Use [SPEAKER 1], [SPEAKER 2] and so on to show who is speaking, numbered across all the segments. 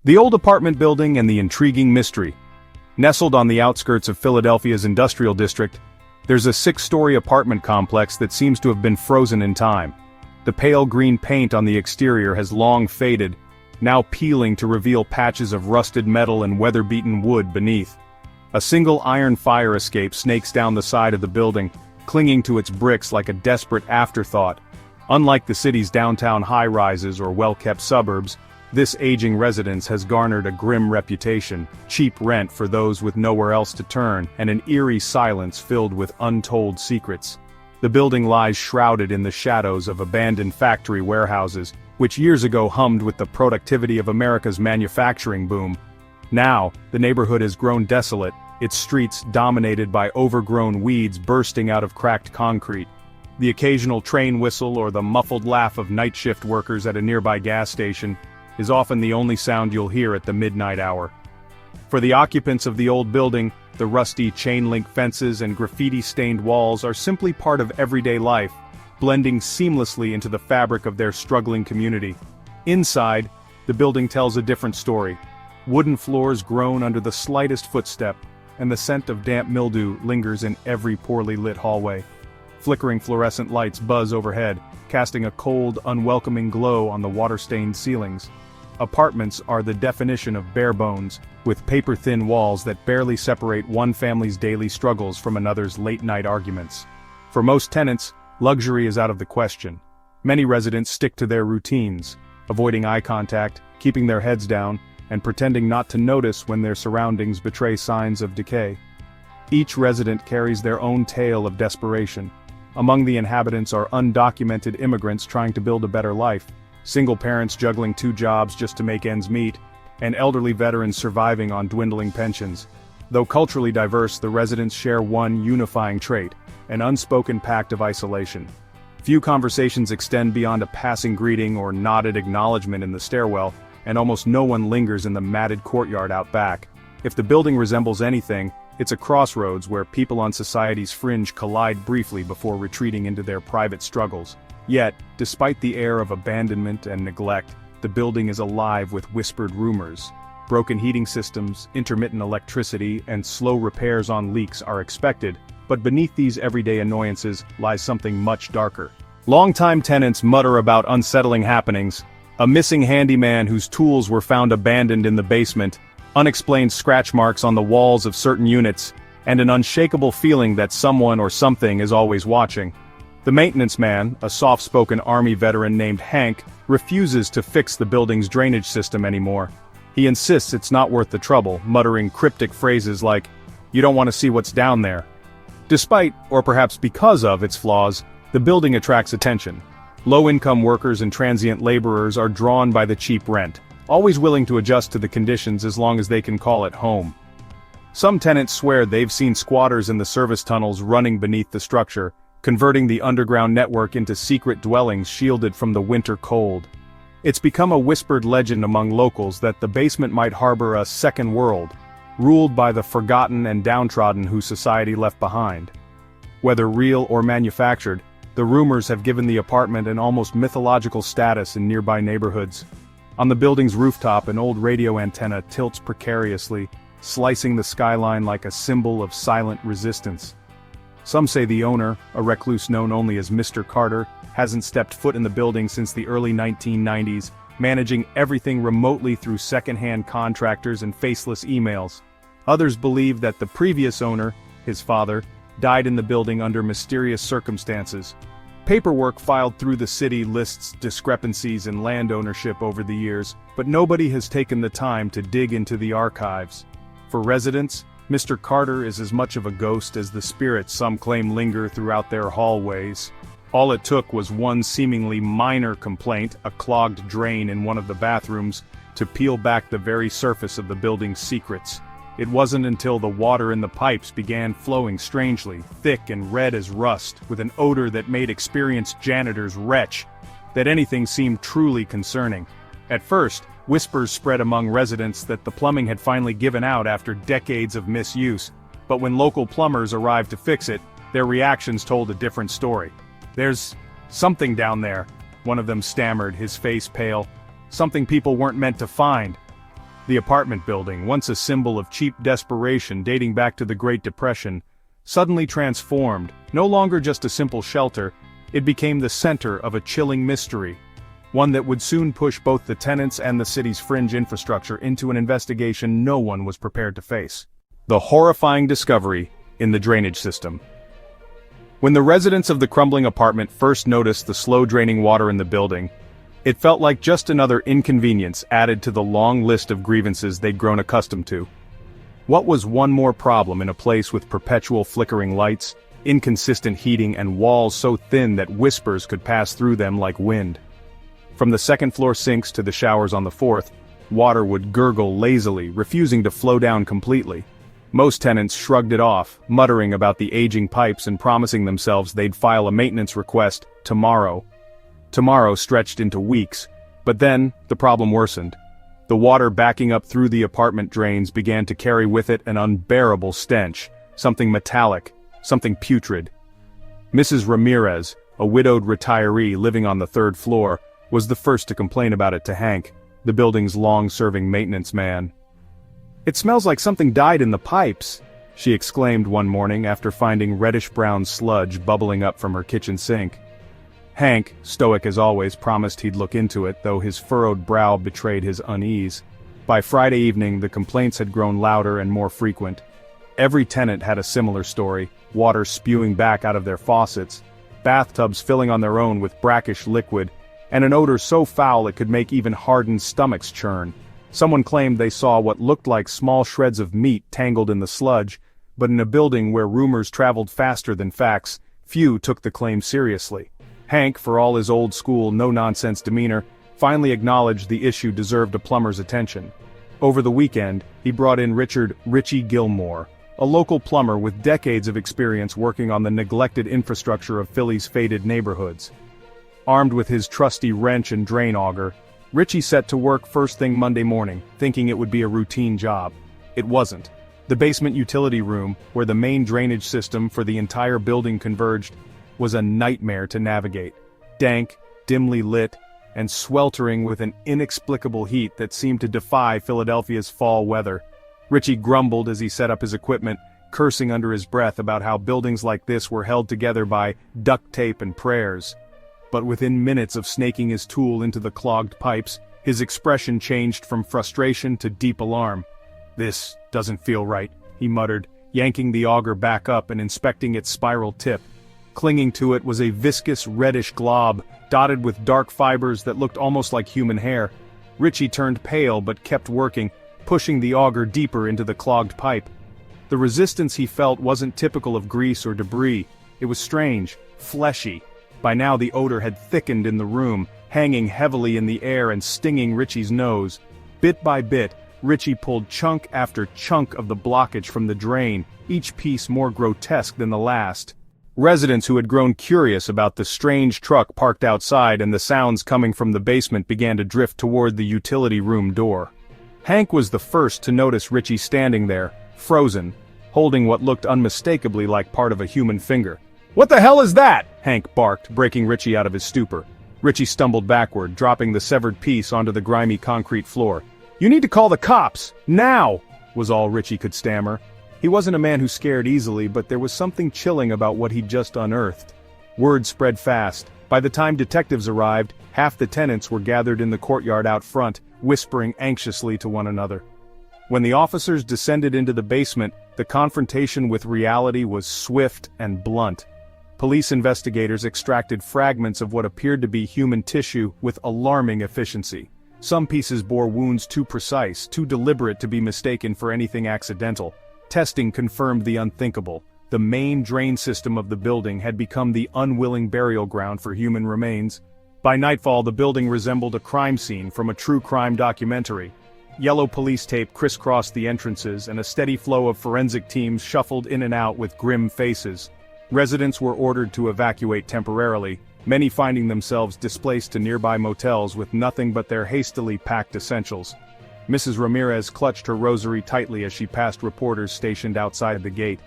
[SPEAKER 1] The old apartment building and the intriguing mystery. Nestled on the outskirts of Philadelphia's industrial district, there's a six-story apartment complex that seems to have been frozen in time. The pale green paint on the exterior has long faded, now peeling to reveal patches of rusted metal and weather-beaten wood beneath. A single iron fire escape snakes down the side of the building, clinging to its bricks like a desperate afterthought. Unlike the city's downtown high-rises or well-kept suburbs, this aging residence has garnered a grim reputation, cheap rent for those with nowhere else to turn, and an eerie silence filled with untold secrets. The building lies shrouded in the shadows of abandoned factory warehouses, which years ago hummed with the productivity of America's manufacturing boom. Now, the neighborhood has grown desolate, its streets dominated by overgrown weeds bursting out of cracked concrete. The occasional train whistle or the muffled laugh of night shift workers at a nearby gas station is often the only sound you'll hear at the midnight hour. For the occupants of the old building, the rusty chain-link fences and graffiti-stained walls are simply part of everyday life, blending seamlessly into the fabric of their struggling community. Inside, the building tells a different story. Wooden floors groan under the slightest footstep, and the scent of damp mildew lingers in every poorly lit hallway. Flickering fluorescent lights buzz overhead, casting a cold, unwelcoming glow on the water-stained ceilings. Apartments are the definition of bare bones, with paper-thin walls that barely separate one family's daily struggles from another's late-night arguments. For most tenants, luxury is out of the question. Many residents stick to their routines, avoiding eye contact, keeping their heads down, and pretending not to notice when their surroundings betray signs of decay. Each resident carries their own tale of desperation. Among the inhabitants are undocumented immigrants trying to build a better life, single parents juggling two jobs just to make ends meet, and elderly veterans surviving on dwindling pensions. Though culturally diverse, the residents share one unifying trait: an unspoken pact of isolation. Few conversations extend beyond a passing greeting or nodded acknowledgement in the stairwell, and almost no one lingers in the matted courtyard out back. If the building resembles anything, it's a crossroads where people on society's fringe collide briefly before retreating into their private struggles. Yet, despite the air of abandonment and neglect, the building is alive with whispered rumors. Broken heating systems, intermittent electricity, and slow repairs on leaks are expected, but beneath these everyday annoyances lies something much darker. Longtime tenants mutter about unsettling happenings: a missing handyman whose tools were found abandoned in the basement, unexplained scratch marks on the walls of certain units, and an unshakable feeling that someone or something is always watching. The maintenance man, a soft-spoken Army veteran named Hank, refuses to fix the building's drainage system anymore. He insists it's not worth the trouble, muttering cryptic phrases like, "You don't want to see what's down there." Despite, or perhaps because of, its flaws, the building attracts attention. Low-income workers and transient laborers are drawn by the cheap rent, always willing to adjust to the conditions as long as they can call it home. Some tenants swear they've seen squatters in the service tunnels running beneath the structure, converting the underground network into secret dwellings shielded from the winter cold. It's become a whispered legend among locals that the basement might harbor a second world, ruled by the forgotten and downtrodden who society left behind. Whether real or manufactured, the rumors have given the apartment an almost mythological status in nearby neighborhoods. On the building's rooftop, an old radio antenna tilts precariously, slicing the skyline like a symbol of silent resistance. Some say the owner, a recluse known only as Mr. Carter, hasn't stepped foot in the building since the early 1990s, managing everything remotely through second-hand contractors and faceless emails. Others believe that the previous owner, his father, died in the building under mysterious circumstances. Paperwork filed through the city lists discrepancies in land ownership over the years, but nobody has taken the time to dig into the archives. For residents, Mr. Carter is as much of a ghost as the spirits some claim linger throughout their hallways. All it took was one seemingly minor complaint, a clogged drain in one of the bathrooms, to peel back the very surface of the building's secrets. It wasn't until the water in the pipes began flowing strangely, thick and red as rust, with an odor that made experienced janitors retch, that anything seemed truly concerning. At first, whispers spread among residents that the plumbing had finally given out after decades of misuse, but when local plumbers arrived to fix it, their reactions told a different story. "There's something down there," one of them stammered, his face pale. "Something people weren't meant to find." The apartment building, once a symbol of cheap desperation dating back to the Great Depression, suddenly transformed, no longer just a simple shelter, it became the center of a chilling mystery, one that would soon push both the tenants and the city's fringe infrastructure into an investigation no one was prepared to face. The horrifying discovery in the drainage system. When the residents of the crumbling apartment first noticed the slow-draining water in the building, it felt like just another inconvenience added to the long list of grievances they'd grown accustomed to. What was one more problem in a place with perpetual flickering lights, inconsistent heating, and walls so thin that whispers could pass through them like wind? From the second-floor sinks to the showers on the fourth, water would gurgle lazily, refusing to flow down completely. Most tenants shrugged it off, muttering about the aging pipes and promising themselves they'd file a maintenance request tomorrow. Tomorrow stretched into weeks, but then, the problem worsened. The water backing up through the apartment drains began to carry with it an unbearable stench, something metallic, something putrid. Mrs. Ramirez, a widowed retiree living on the third floor, was the first to complain about it to Hank, the building's long-serving maintenance man. "It smells like something died in the pipes," she exclaimed one morning after finding reddish-brown sludge bubbling up from her kitchen sink. Hank, stoic as always, promised he'd look into it, though his furrowed brow betrayed his unease. By Friday evening, the complaints had grown louder and more frequent. Every tenant had a similar story, water spewing back out of their faucets, bathtubs filling on their own with brackish liquid, and an odor so foul it could make even hardened stomachs churn. Someone claimed they saw what looked like small shreds of meat tangled in the sludge, but in a building where rumors traveled faster than facts, few took the claim seriously. Hank, for all his old-school, no-nonsense demeanor, finally acknowledged the issue deserved a plumber's attention. Over the weekend, he brought in Richie Gilmore, a local plumber with decades of experience working on the neglected infrastructure of Philly's faded neighborhoods. Armed with his trusty wrench and drain auger, Richie set to work first thing Monday morning, thinking it would be a routine job. It wasn't. The basement utility room, where the main drainage system for the entire building converged, was a nightmare to navigate. Dank, dimly lit, and sweltering with an inexplicable heat that seemed to defy Philadelphia's fall weather. Richie grumbled as he set up his equipment, cursing under his breath about how buildings like this were held together by duct tape and prayers. But within minutes of snaking his tool into the clogged pipes, his expression changed from frustration to deep alarm. "This doesn't feel right," he muttered, yanking the auger back up and inspecting its spiral tip. Clinging to it was a viscous reddish glob, dotted with dark fibers that looked almost like human hair. Richie turned pale but kept working, pushing the auger deeper into the clogged pipe. The resistance he felt wasn't typical of grease or debris. It was strange, fleshy. By now the odor had thickened in the room, hanging heavily in the air and stinging Richie's nose. Bit by bit, Richie pulled chunk after chunk of the blockage from the drain, each piece more grotesque than the last. Residents who had grown curious about the strange truck parked outside and the sounds coming from the basement began to drift toward the utility room door. Hank was the first to notice Richie standing there, frozen, holding what looked unmistakably like part of a human finger. "What the hell is that?" Hank barked, breaking Richie out of his stupor. Richie stumbled backward, dropping the severed piece onto the grimy concrete floor. "You need to call the cops, now!" was all Richie could stammer. He wasn't a man who scared easily, but there was something chilling about what he'd just unearthed. Word spread fast. By the time detectives arrived, half the tenants were gathered in the courtyard out front, whispering anxiously to one another. When the officers descended into the basement, the confrontation with reality was swift and blunt. Police investigators extracted fragments of what appeared to be human tissue with alarming efficiency. Some pieces bore wounds too precise, too deliberate to be mistaken for anything accidental. Testing confirmed the unthinkable. The main drain system of the building had become the unwilling burial ground for human remains. By nightfall, the building resembled a crime scene from a true crime documentary. Yellow police tape crisscrossed the entrances, and a steady flow of forensic teams shuffled in and out with grim faces. Residents were ordered to evacuate temporarily, many finding themselves displaced to nearby motels with nothing but their hastily packed essentials. Mrs. Ramirez clutched her rosary tightly as she passed reporters stationed outside the gate.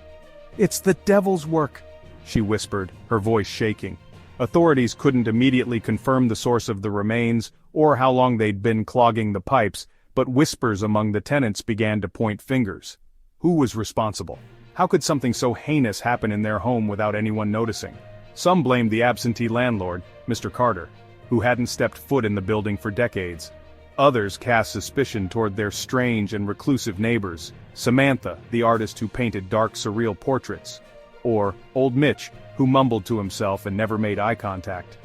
[SPEAKER 1] "It's the devil's work," she whispered, her voice shaking. Authorities couldn't immediately confirm the source of the remains, or how long they'd been clogging the pipes, but whispers among the tenants began to point fingers. Who was responsible? How could something so heinous happen in their home without anyone noticing? Some blamed the absentee landlord, Mr. Carter, who hadn't stepped foot in the building for decades. Others cast suspicion toward their strange and reclusive neighbors, Samantha, the artist who painted dark surreal portraits, or Old Mitch, who mumbled to himself and never made eye contact.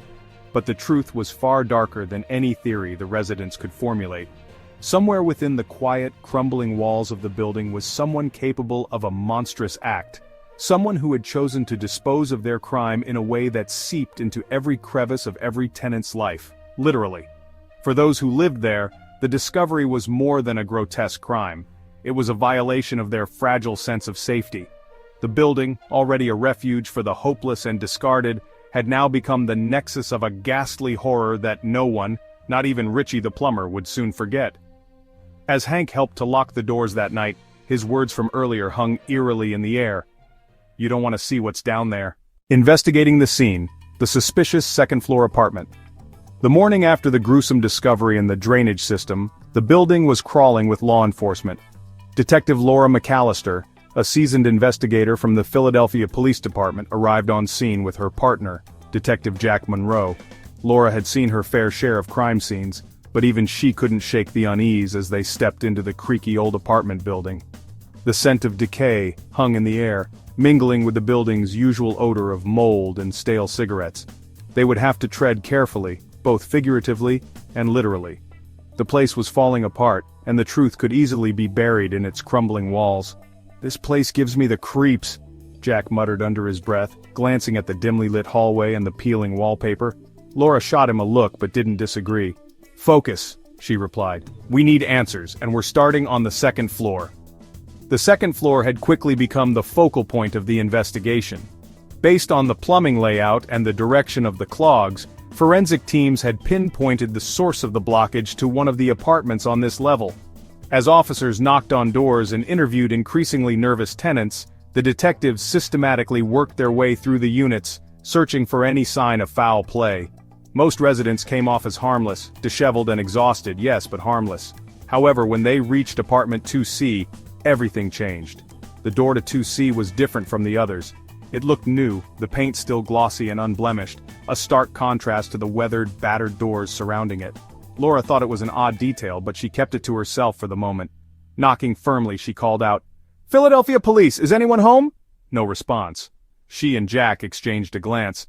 [SPEAKER 1] But the truth was far darker than any theory the residents could formulate. Somewhere within the quiet, crumbling walls of the building was someone capable of a monstrous act, someone who had chosen to dispose of their crime in a way that seeped into every crevice of every tenant's life, literally. For those who lived there, the discovery was more than a grotesque crime. It was a violation of their fragile sense of safety. The building, already a refuge for the hopeless and discarded, had now become the nexus of a ghastly horror that no one, not even Richie the plumber, would soon forget. As Hank helped to lock the doors that night, his words from earlier hung eerily in the air. "You don't want to see what's down there." Investigating the scene, the suspicious second-floor apartment. The morning after the gruesome discovery in the drainage system, the building was crawling with law enforcement. Detective Laura McAllister, a seasoned investigator from the Philadelphia Police Department, arrived on scene with her partner, Detective Jack Monroe. Laura had seen her fair share of crime scenes, but even she couldn't shake the unease as they stepped into the creaky old apartment building. The scent of decay hung in the air, mingling with the building's usual odor of mold and stale cigarettes. They would have to tread carefully, both figuratively and literally. The place was falling apart, and the truth could easily be buried in its crumbling walls. "This place gives me the creeps," Jack muttered under his breath, glancing at the dimly lit hallway and the peeling wallpaper. Laura shot him a look but didn't disagree. "Focus," she replied. "We need answers, and we're starting on the second floor." The second floor had quickly become the focal point of the investigation. Based on the plumbing layout and the direction of the clogs, forensic teams had pinpointed the source of the blockage to one of the apartments on this level. As officers knocked on doors and interviewed increasingly nervous tenants, the detectives systematically worked their way through the units, searching for any sign of foul play. Most residents came off as harmless, disheveled and exhausted, yes, but harmless. However, when they reached apartment 2C, everything changed. The door to 2C was different from the others. It looked new, the paint still glossy and unblemished, a stark contrast to the weathered, battered doors surrounding it. Laura thought it was an odd detail, but she kept it to herself for the moment. Knocking firmly, she called out, "Philadelphia Police, is anyone home?" No response. She and Jack exchanged a glance.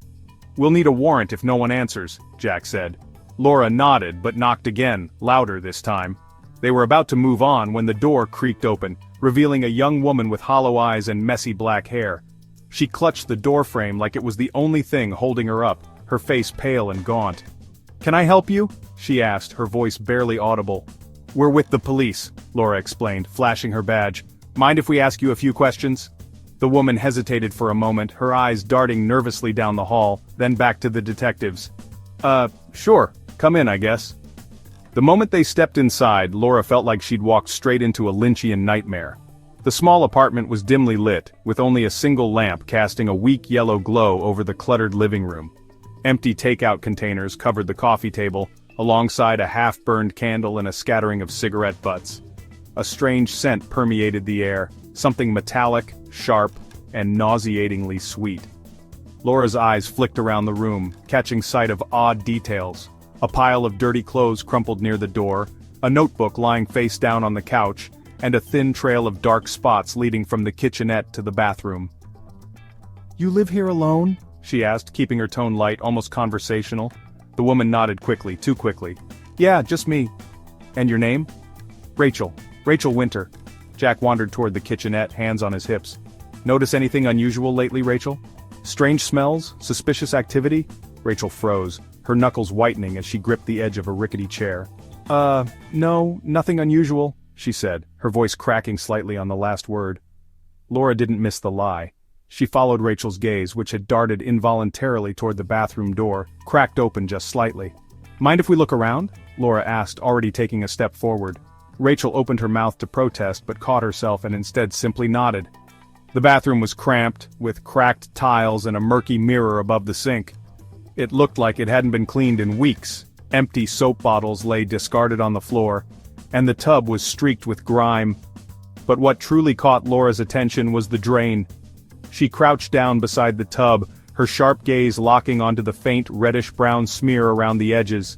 [SPEAKER 1] "We'll need a warrant if no one answers," Jack said. Laura nodded but knocked again, louder this time. They were about to move on when the door creaked open, revealing a young woman with hollow eyes and messy black hair. She clutched the doorframe like it was the only thing holding her up, her face pale and gaunt. "Can I help you?" she asked, her voice barely audible. "We're with the police," Laura explained, flashing her badge. "Mind if we ask you a few questions?" The woman hesitated for a moment, her eyes darting nervously down the hall, then back to the detectives. Sure, come in, I guess." The moment they stepped inside, Laura felt like she'd walked straight into a Lynchian nightmare. The small apartment was dimly lit, with only a single lamp casting a weak yellow glow over the cluttered living room. Empty takeout containers covered the coffee table, alongside a half-burned candle and a scattering of cigarette butts. A strange scent permeated the air, something metallic, sharp, and nauseatingly sweet. Laura's eyes flicked around the room, catching sight of odd details. A pile of dirty clothes crumpled near the door, a notebook lying face down on the couch, and a thin trail of dark spots leading from the kitchenette to the bathroom. "You live here alone?" she asked, keeping her tone light, almost conversational. The woman nodded quickly, too quickly. "Yeah, just me." "And your name?" "Rachel. Rachel Winter." Jack wandered toward the kitchenette, hands on his hips. "Notice anything unusual lately, Rachel? Strange smells? Suspicious activity?" Rachel froze, her knuckles whitening as she gripped the edge of a rickety chair. No, nothing unusual," she said, her voice cracking slightly on the last word. Laura didn't miss the lie. She followed Rachel's gaze, which had darted involuntarily toward the bathroom door, cracked open just slightly. "Mind if we look around?" Laura asked, already taking a step forward. Rachel opened her mouth to protest but caught herself and instead simply nodded. The bathroom was cramped, with cracked tiles and a murky mirror above the sink. It looked like it hadn't been cleaned in weeks. Empty soap bottles lay discarded on the floor. and the tub was streaked with grime. But what truly caught Laura's attention was the drain. She crouched down beside the tub, her sharp gaze locking onto the faint reddish-brown smear around the edges.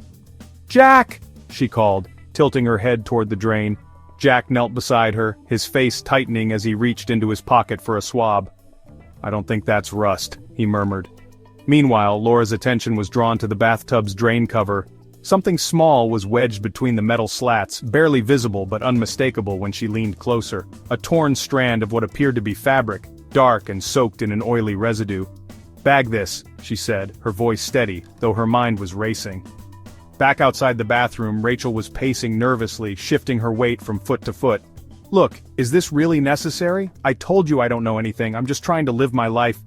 [SPEAKER 1] "Jack!" she called, tilting her head toward the drain. Jack knelt beside her, his face tightening as he reached into his pocket for a swab. "I don't think that's rust," he murmured. Meanwhile, Laura's attention was drawn to the bathtub's drain cover. Something small was wedged between the metal slats, barely visible but unmistakable when she leaned closer. A torn strand of what appeared to be fabric, dark and soaked in an oily residue. "Bag this," she said, her voice steady, though her mind was racing. Back outside the bathroom, Rachel was pacing nervously, shifting her weight from foot to foot. "Look, is this really necessary? I told you I don't know anything, I'm just trying to live my life."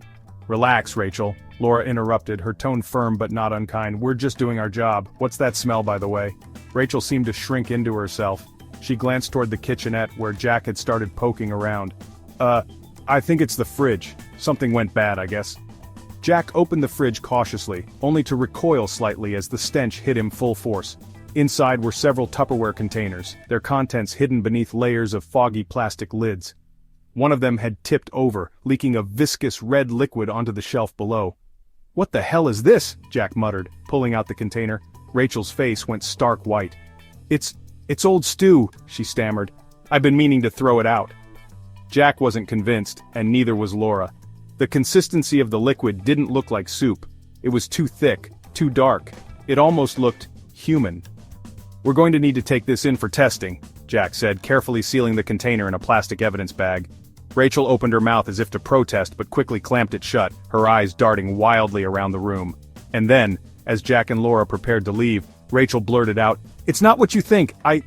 [SPEAKER 1] "Relax, Rachel," Laura interrupted, her tone firm but not unkind. "We're just doing our job. What's that smell, by the way?" Rachel seemed to shrink into herself. She glanced toward the kitchenette where Jack had started poking around. I think it's the fridge. Something went bad, I guess." Jack opened the fridge cautiously, only to recoil slightly as the stench hit him full force. Inside were several Tupperware containers, their contents hidden beneath layers of foggy plastic lids. One of them had tipped over, leaking a viscous red liquid onto the shelf below. "What the hell is this?" Jack muttered, pulling out the container. Rachel's face went stark white. It's old stew," she stammered. "I've been meaning to throw it out." Jack wasn't convinced, and neither was Laura. The consistency of the liquid didn't look like soup. It was too thick, too dark. It almost looked human. "We're going to need to take this in for testing," Jack said, carefully sealing the container in a plastic evidence bag. Rachel opened her mouth as if to protest but quickly clamped it shut, her eyes darting wildly around the room. And then, as Jack and Laura prepared to leave, Rachel blurted out, "It's not what you think, I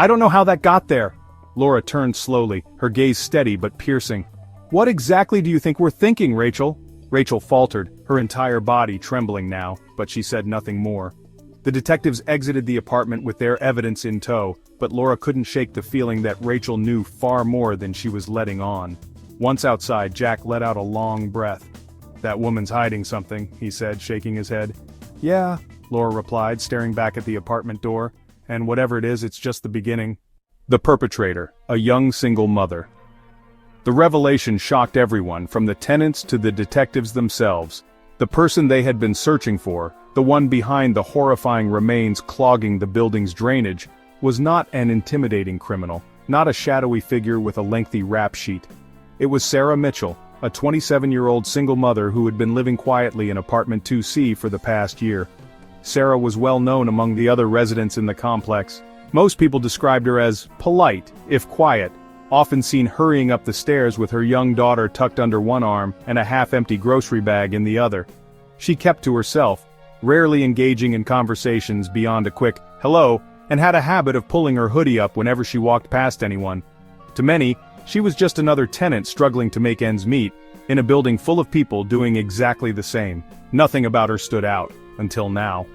[SPEAKER 1] don't know how that got there." Laura turned slowly, her gaze steady but piercing. "What exactly do you think we're thinking, Rachel?" Rachel faltered, her entire body trembling now, but she said nothing more. The detectives exited the apartment with their evidence in tow, but Laura couldn't shake the feeling that Rachel knew far more than she was letting on. Once outside, Jack let out a long breath. "That woman's hiding something," he said, shaking his head. "Yeah," Laura replied, staring back at the apartment door, "and whatever it is, it's just the beginning." The perpetrator, a young single mother. The revelation shocked everyone, from the tenants to the detectives themselves. The person they had been searching for, the one behind the horrifying remains clogging the building's drainage, was not an intimidating criminal, not a shadowy figure with a lengthy rap sheet. It was Sarah Mitchell, a 27-year-old single mother who had been living quietly in apartment 2C for the past year. Sarah was well known among the other residents in the complex. Most people described her as polite, if quiet, often seen hurrying up the stairs with her young daughter tucked under one arm and a half-empty grocery bag in the other. She kept to herself, rarely engaging in conversations beyond a quick hello, and had a habit of pulling her hoodie up whenever she walked past anyone. To many, she was just another tenant struggling to make ends meet, in a building full of people doing exactly the same. Nothing about her stood out, until now.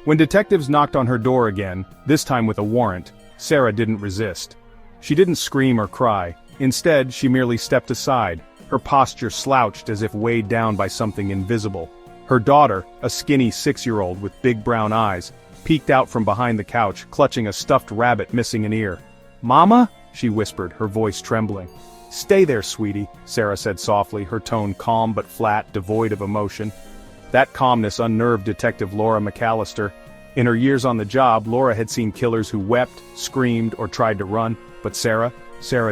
[SPEAKER 1] When detectives knocked on her door again, this time with a warrant, Sarah didn't resist. She didn't scream or cry. Instead, she merely stepped aside, her posture slouched as if weighed down by something invisible. Her daughter, a skinny 6-year-old with big brown eyes, peeked out from behind the couch, clutching a stuffed rabbit missing an ear. "Mama?" she whispered, her voice trembling. "Stay there, sweetie," Sarah said softly, her tone calm but flat, devoid of emotion. That calmness unnerved Detective Laura McAllister. In her years on the job, Laura had seen killers who wept, screamed, or tried to run, but Sarah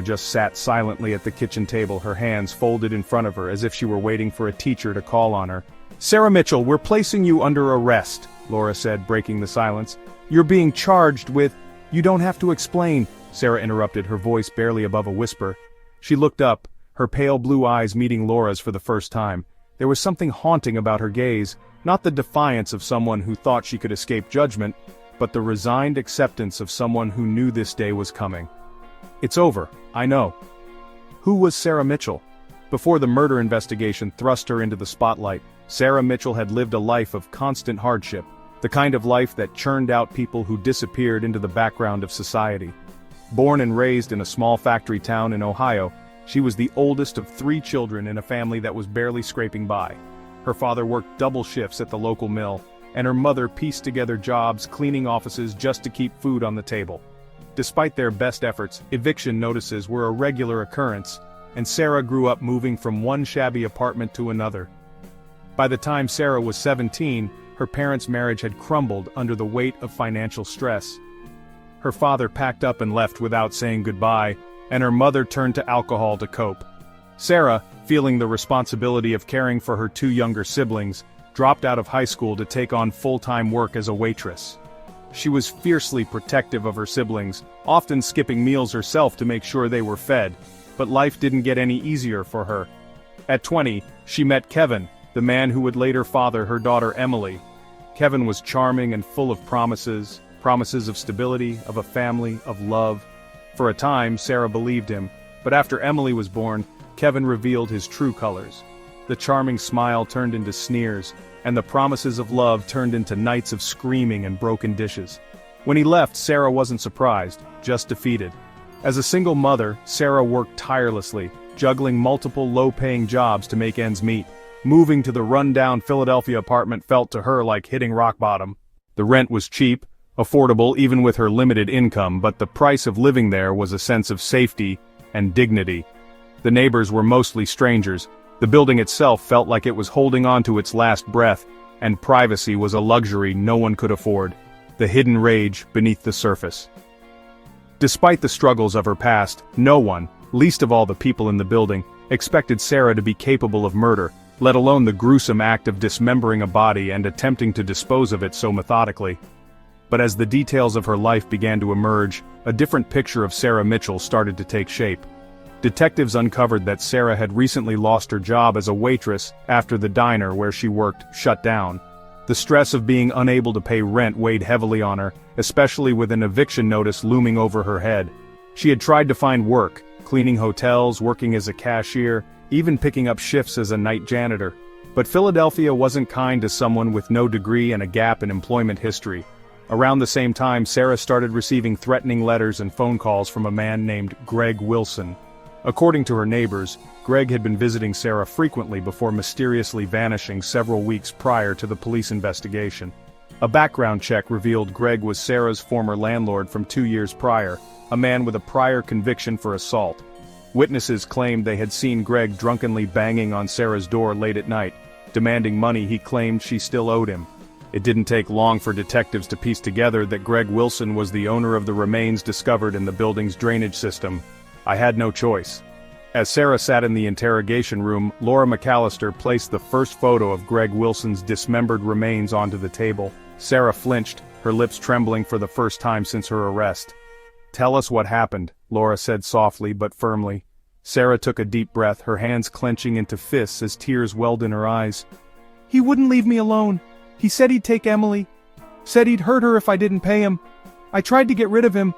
[SPEAKER 1] just sat silently at the kitchen table, her hands folded in front of her as if she were waiting for a teacher to call on her. "Sarah Mitchell, we're placing you under arrest," Laura said, breaking the silence. "You're being charged with—" "You don't have to explain," Sarah interrupted, her voice barely above a whisper. She looked up, her pale blue eyes meeting Laura's for the first time. There was something haunting about her gaze, not the defiance of someone who thought she could escape judgment, but the resigned acceptance of someone who knew this day was coming. "It's over, I know." Who was Sarah Mitchell? Before the murder investigation thrust her into the spotlight, Sarah Mitchell had lived a life of constant hardship, the kind of life that churned out people who disappeared into the background of society. Born and raised in a small factory town in Ohio, she was the oldest of 3 children in a family that was barely scraping by. Her father worked double shifts at the local mill, and her mother pieced together jobs cleaning offices just to keep food on the table. Despite their best efforts, eviction notices were a regular occurrence, and Sarah grew up moving from one shabby apartment to another. By the time Sarah was 17, her parents' marriage had crumbled under the weight of financial stress. Her father packed up and left without saying goodbye, and her mother turned to alcohol to cope. Sarah, feeling the responsibility of caring for her two younger siblings, dropped out of high school to take on full-time work as a waitress. She was fiercely protective of her siblings, often skipping meals herself to make sure they were fed, but life didn't get any easier for her. At 20, she met Kevin, the man who would later father her daughter Emily. Kevin was charming and full of promises of stability, of a family, of love. For a time, Sarah believed him, but after Emily was born, Kevin revealed his true colors. The charming smile turned into sneers, and the promises of love turned into nights of screaming and broken dishes. When he left, Sarah wasn't surprised, just defeated. As a single mother, Sarah worked tirelessly, juggling multiple low-paying jobs to make ends meet. Moving to the run-down Philadelphia apartment felt to her like hitting rock bottom. The rent was cheap, affordable even with her limited income, but the price of living there was a sense of safety and dignity. The neighbors were mostly strangers. The building itself felt like it was holding on to its last breath, and privacy was a luxury no one could afford. The hidden rage beneath the surface. Despite the struggles of her past, no one, least of all the people in the building, expected Sarah to be capable of murder, let alone the gruesome act of dismembering a body and attempting to dispose of it so methodically. But as the details of her life began to emerge, a different picture of Sarah Mitchell started to take shape. Detectives uncovered that Sarah had recently lost her job as a waitress after the diner where she worked shut down. The stress of being unable to pay rent weighed heavily on her, especially with an eviction notice looming over her head. She had tried to find work, cleaning hotels, working as a cashier, even picking up shifts as a night janitor. But Philadelphia wasn't kind to someone with no degree and a gap in employment history. Around the same time, Sarah started receiving threatening letters and phone calls from a man named Greg Wilson. According to her neighbors, Greg had been visiting Sarah frequently before mysteriously vanishing several weeks prior to the police investigation. A background check revealed Greg was Sarah's former landlord from 2 years prior, a man with a prior conviction for assault. Witnesses claimed they had seen Greg drunkenly banging on Sarah's door late at night, demanding money he claimed she still owed him. It didn't take long for detectives to piece together that Greg Wilson was the owner of the remains discovered in the building's drainage system. I had no choice. As Sarah sat in the interrogation room, Laura McAllister placed the first photo of Greg Wilson's dismembered remains onto the table. Sarah flinched, her lips trembling for the first time since her arrest. "Tell us what happened," Laura said softly but firmly. Sarah took a deep breath, her hands clenching into fists as tears welled in her eyes. "He wouldn't leave me alone. He said he'd take Emily. Said he'd hurt her if I didn't pay him. I tried to get rid of him.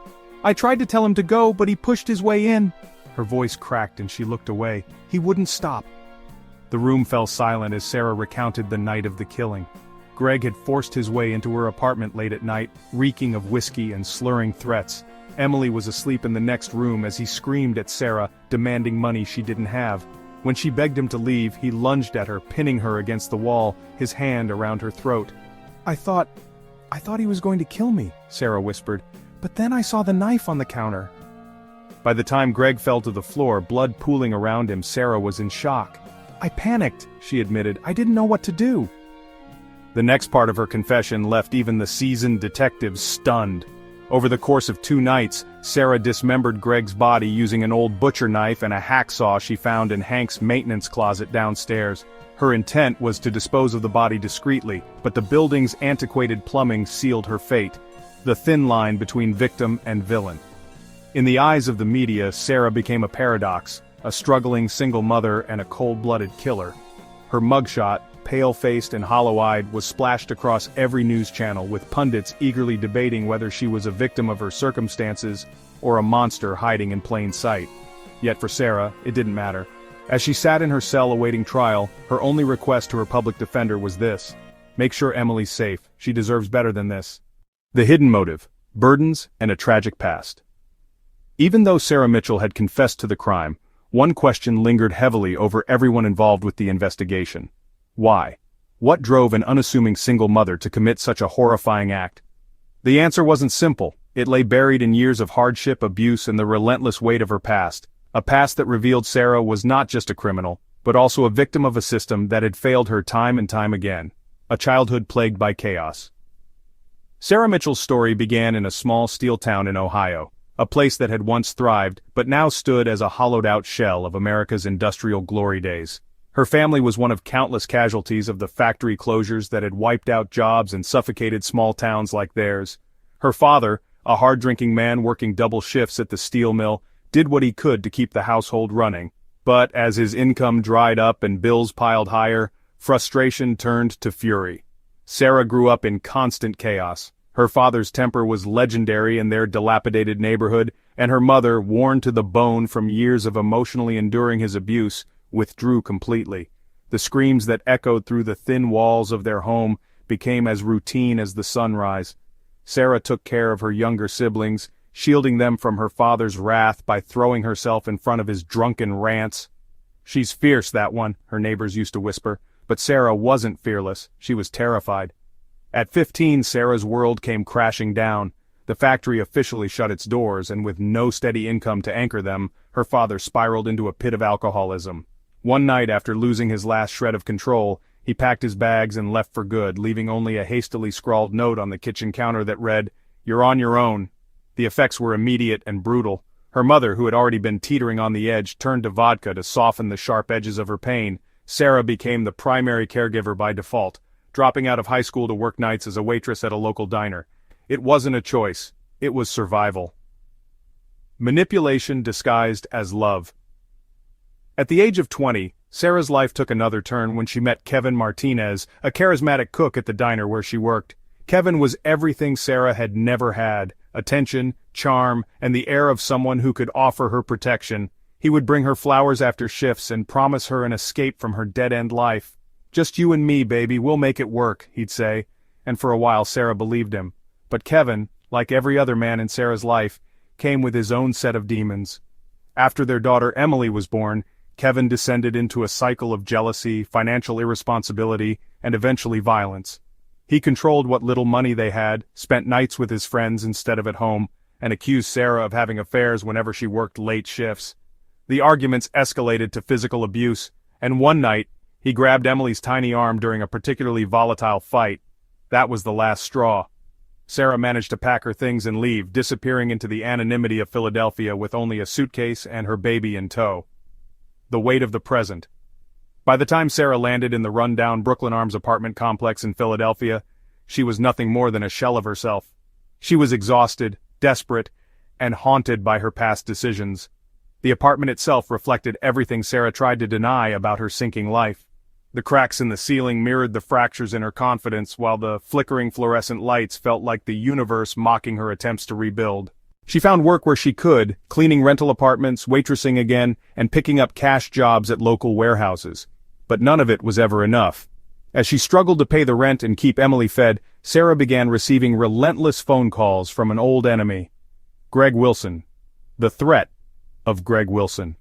[SPEAKER 1] I tried to tell him to go, but he pushed his way in." Her voice cracked and she looked away. "He wouldn't stop." The room fell silent as Sarah recounted the night of the killing. Greg had forced his way into her apartment late at night, reeking of whiskey and slurring threats. Emily was asleep in the next room as he screamed at Sarah, demanding money she didn't have. When she begged him to leave, he lunged at her, pinning her against the wall, his hand around her throat. I thought he was going to kill me," Sarah whispered, "but then I saw the knife on the counter." By the time Greg fell to the floor, blood pooling around him, Sarah was in shock. "I panicked," she admitted. "I didn't know what to do." The next part of her confession left even the seasoned detectives stunned. Over the course of 2 nights, Sarah dismembered Greg's body using an old butcher knife and a hacksaw she found in Hank's maintenance closet downstairs. Her intent was to dispose of the body discreetly, but the building's antiquated plumbing sealed her fate. The thin line between victim and villain. In the eyes of the media, Sarah became a paradox, a struggling single mother and a cold-blooded killer. Her mugshot, pale-faced and hollow-eyed, was splashed across every news channel, with pundits eagerly debating whether she was a victim of her circumstances or a monster hiding in plain sight. Yet for Sarah, it didn't matter. As she sat in her cell awaiting trial, her only request to her public defender was this: make sure Emily's safe. She deserves better than this. The hidden motive, burdens, and a tragic past. Even though Sarah Mitchell had confessed to the crime, one question lingered heavily over everyone involved with the investigation. Why? What drove an unassuming single mother to commit such a horrifying act? The answer wasn't simple, It lay buried in years of hardship, abuse, and the relentless weight of her past. A past that revealed Sarah was not just a criminal, but also a victim of a system that had failed her time and time again. A childhood plagued by chaos. Sarah Mitchell's story began in a small steel town in Ohio, a place that had once thrived, but now stood as a hollowed-out shell of America's industrial glory days. Her family was one of countless casualties of the factory closures that had wiped out jobs and suffocated small towns like theirs. Her father, a hard-drinking man working double shifts at the steel mill, did what he could to keep the household running. But as his income dried up and bills piled higher, frustration turned to fury. Sarah grew up in constant chaos. Her father's temper was legendary in their dilapidated neighborhood, and her mother, worn to the bone from years of emotionally enduring his abuse, withdrew completely. The screams that echoed through the thin walls of their home became as routine as the sunrise. Sarah took care of her younger siblings, shielding them from her father's wrath by throwing herself in front of his drunken rants. "She's fierce, that one," her neighbors used to whisper, but Sarah wasn't fearless, she was terrified. At 15, Sarah's world came crashing down. The factory officially shut its doors, and with no steady income to anchor them, her father spiraled into a pit of alcoholism. One night after losing his last shred of control, he packed his bags and left for good, leaving only a hastily scrawled note on the kitchen counter that read, "You're on your own." The effects were immediate and brutal. Her mother, who had already been teetering on the edge, turned to vodka to soften the sharp edges of her pain. Sarah became the primary caregiver by default, dropping out of high school to work nights as a waitress at a local diner. It wasn't a choice, it was survival. Manipulation disguised as love. At the age of 20, Sarah's life took another turn when she met Kevin Martinez, a charismatic cook at the diner where she worked. Kevin was everything Sarah had never had: attention, charm, and the air of someone who could offer her protection. He would bring her flowers after shifts and promise her an escape from her dead-end life. "Just you and me, baby, we'll make it work," he'd say, and for a while Sarah believed him. But Kevin, like every other man in Sarah's life, came with his own set of demons. After their daughter Emily was born, Kevin descended into a cycle of jealousy, financial irresponsibility, and eventually violence. He controlled what little money they had, spent nights with his friends instead of at home, and accused Sarah of having affairs whenever she worked late shifts. The arguments escalated to physical abuse, and one night, he grabbed Emily's tiny arm during a particularly volatile fight. That was the last straw. Sarah managed to pack her things and leave, disappearing into the anonymity of Philadelphia with only a suitcase and her baby in tow. The weight of the present. By the time Sarah landed in the run-down Brooklyn Arms apartment complex in Philadelphia, she was nothing more than a shell of herself. She was exhausted, desperate, and haunted by her past decisions. The apartment itself reflected everything Sarah tried to deny about her sinking life. The cracks in the ceiling mirrored the fractures in her confidence, while the flickering fluorescent lights felt like the universe mocking her attempts to rebuild. She found work where she could, cleaning rental apartments, waitressing again, and picking up cash jobs at local warehouses. But none of it was ever enough. As she struggled to pay the rent and keep Emily fed, Sarah began receiving relentless phone calls from an old enemy. Greg Wilson. The threat of Greg Wilson.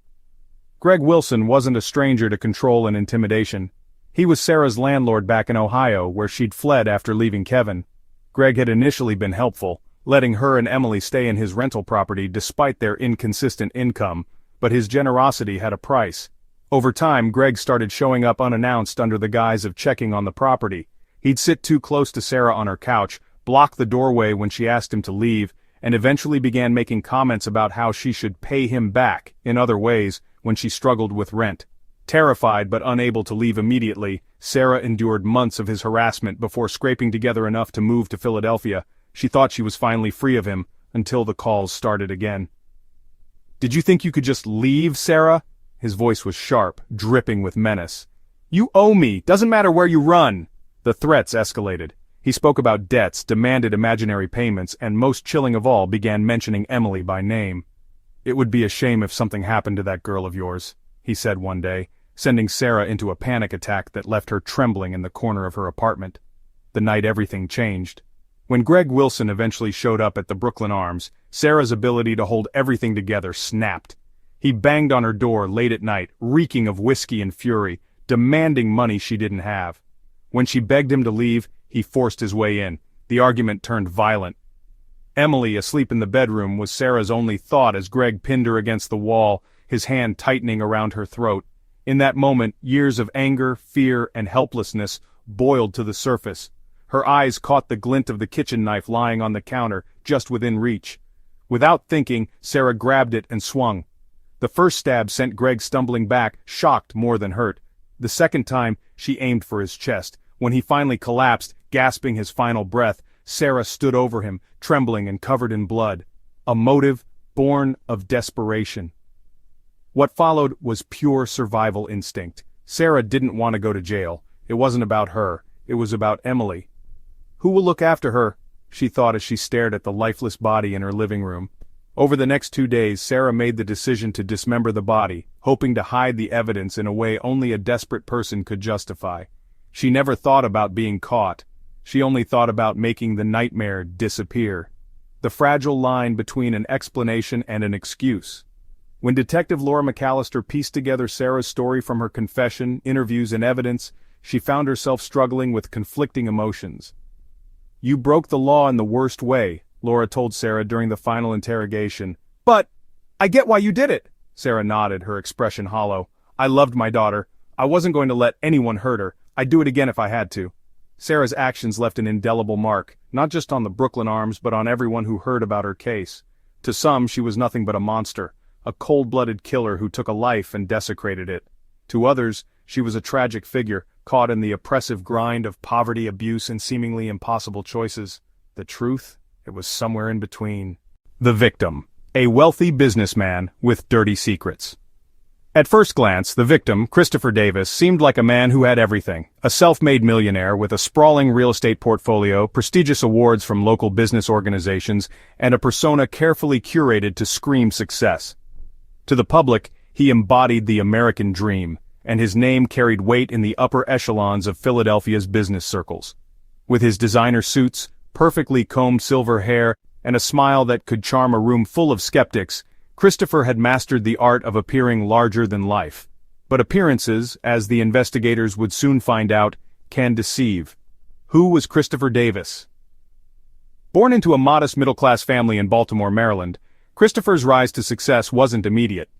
[SPEAKER 1] Greg Wilson wasn't a stranger to control and intimidation. He was Sarah's landlord back in Ohio, where she'd fled after leaving Kevin. Greg had initially been helpful, letting her and Emily stay in his rental property despite their inconsistent income, but his generosity had a price. Over time, Greg started showing up unannounced under the guise of checking on the property. He'd sit too close to Sarah on her couch, block the doorway when she asked him to leave, and eventually began making comments about how she should pay him back, in other ways, when she struggled with rent. Terrified but unable to leave immediately, Sarah endured months of his harassment before scraping together enough to move to Philadelphia. She thought she was finally free of him, until the calls started again. "Did you think you could just leave, Sarah?" His voice was sharp, dripping with menace. "You owe me, doesn't matter where you run." The threats escalated. He spoke about debts, demanded imaginary payments, and most chilling of all, began mentioning Emily by name. "It would be a shame if something happened to that girl of yours," he said one day, sending Sarah into a panic attack that left her trembling in the corner of her apartment. The night everything changed. When Greg Wilson eventually showed up at the Brooklyn Arms, Sarah's ability to hold everything together snapped. He banged on her door late at night, reeking of whiskey and fury, demanding money she didn't have. When she begged him to leave, he forced his way in. The argument turned violent. Emily, asleep in the bedroom, was Sarah's only thought as Greg pinned her against the wall, his hand tightening around her throat. In that moment, years of anger, fear, and helplessness boiled to the surface. Her eyes caught the glint of the kitchen knife lying on the counter, just within reach. Without thinking, Sarah grabbed it and swung. The first stab sent Greg stumbling back, shocked more than hurt. The second time, she aimed for his chest. When he finally collapsed, gasping his final breath, Sarah stood over him, trembling and covered in blood. A motive born of desperation. What followed was pure survival instinct. Sarah didn't want to go to jail. It wasn't about her. It was about Emily. Who will look after her? She thought as she stared at the lifeless body in her living room. Over the next 2 days, Sarah made the decision to dismember the body, hoping to hide the evidence in a way only a desperate person could justify. She never thought about being caught. She only thought about making the nightmare disappear. The fragile line between an explanation and an excuse. When Detective Laura McAllister pieced together Sarah's story from her confession, interviews, and evidence, she found herself struggling with conflicting emotions. "You broke the law in the worst way," Laura told Sarah during the final interrogation. "But I get why you did it." Sarah nodded, her expression hollow. "I loved my daughter. I wasn't going to let anyone hurt her. I'd do it again if I had to." Sarah's actions left an indelible mark, not just on the Brooklyn Arms but on everyone who heard about her case. To some, she was nothing but a monster, a cold-blooded killer who took a life and desecrated it. To others, she was a tragic figure, caught in the oppressive grind of poverty, abuse, and seemingly impossible choices. The truth? It was somewhere in between. The victim. A wealthy businessman with dirty secrets. At first glance, the victim, Christopher Davis, seemed like a man who had everything. A self-made millionaire with a sprawling real estate portfolio, prestigious awards from local business organizations, and a persona carefully curated to scream success. To the public, he embodied the American dream, and his name carried weight in the upper echelons of Philadelphia's business circles. With his designer suits, perfectly combed silver hair, and a smile that could charm a room full of skeptics, Christopher had mastered the art of appearing larger than life. But appearances, as the investigators would soon find out, can deceive. Who was Christopher Davis? Born into a modest middle-class family in Baltimore, Maryland, Christopher's rise to success wasn't immediate.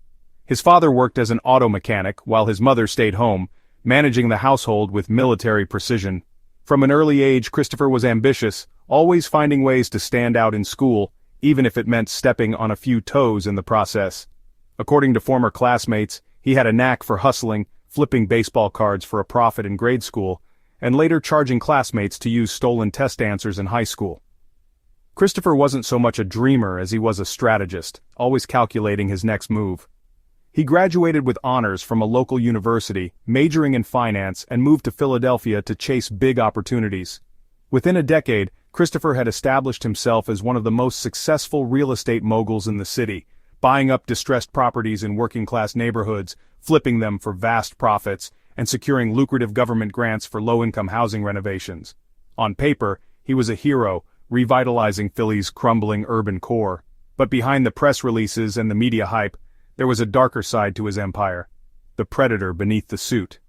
[SPEAKER 1] His father worked as an auto mechanic while his mother stayed home, managing the household with military precision. From an early age, Christopher was ambitious, always finding ways to stand out in school, even if it meant stepping on a few toes in the process. According to former classmates, he had a knack for hustling, flipping baseball cards for a profit in grade school, and later charging classmates to use stolen test answers in high school. Christopher wasn't so much a dreamer as he was a strategist, always calculating his next move. He graduated with honors from a local university, majoring in finance, and moved to Philadelphia to chase big opportunities. Within a decade, Christopher had established himself as one of the most successful real estate moguls in the city, buying up distressed properties in working-class neighborhoods, flipping them for vast profits, and securing lucrative government grants for low-income housing renovations. On paper, he was a hero, revitalizing Philly's crumbling urban core. But behind the press releases and the media hype, there was a darker side to his empire. The predator beneath the suit.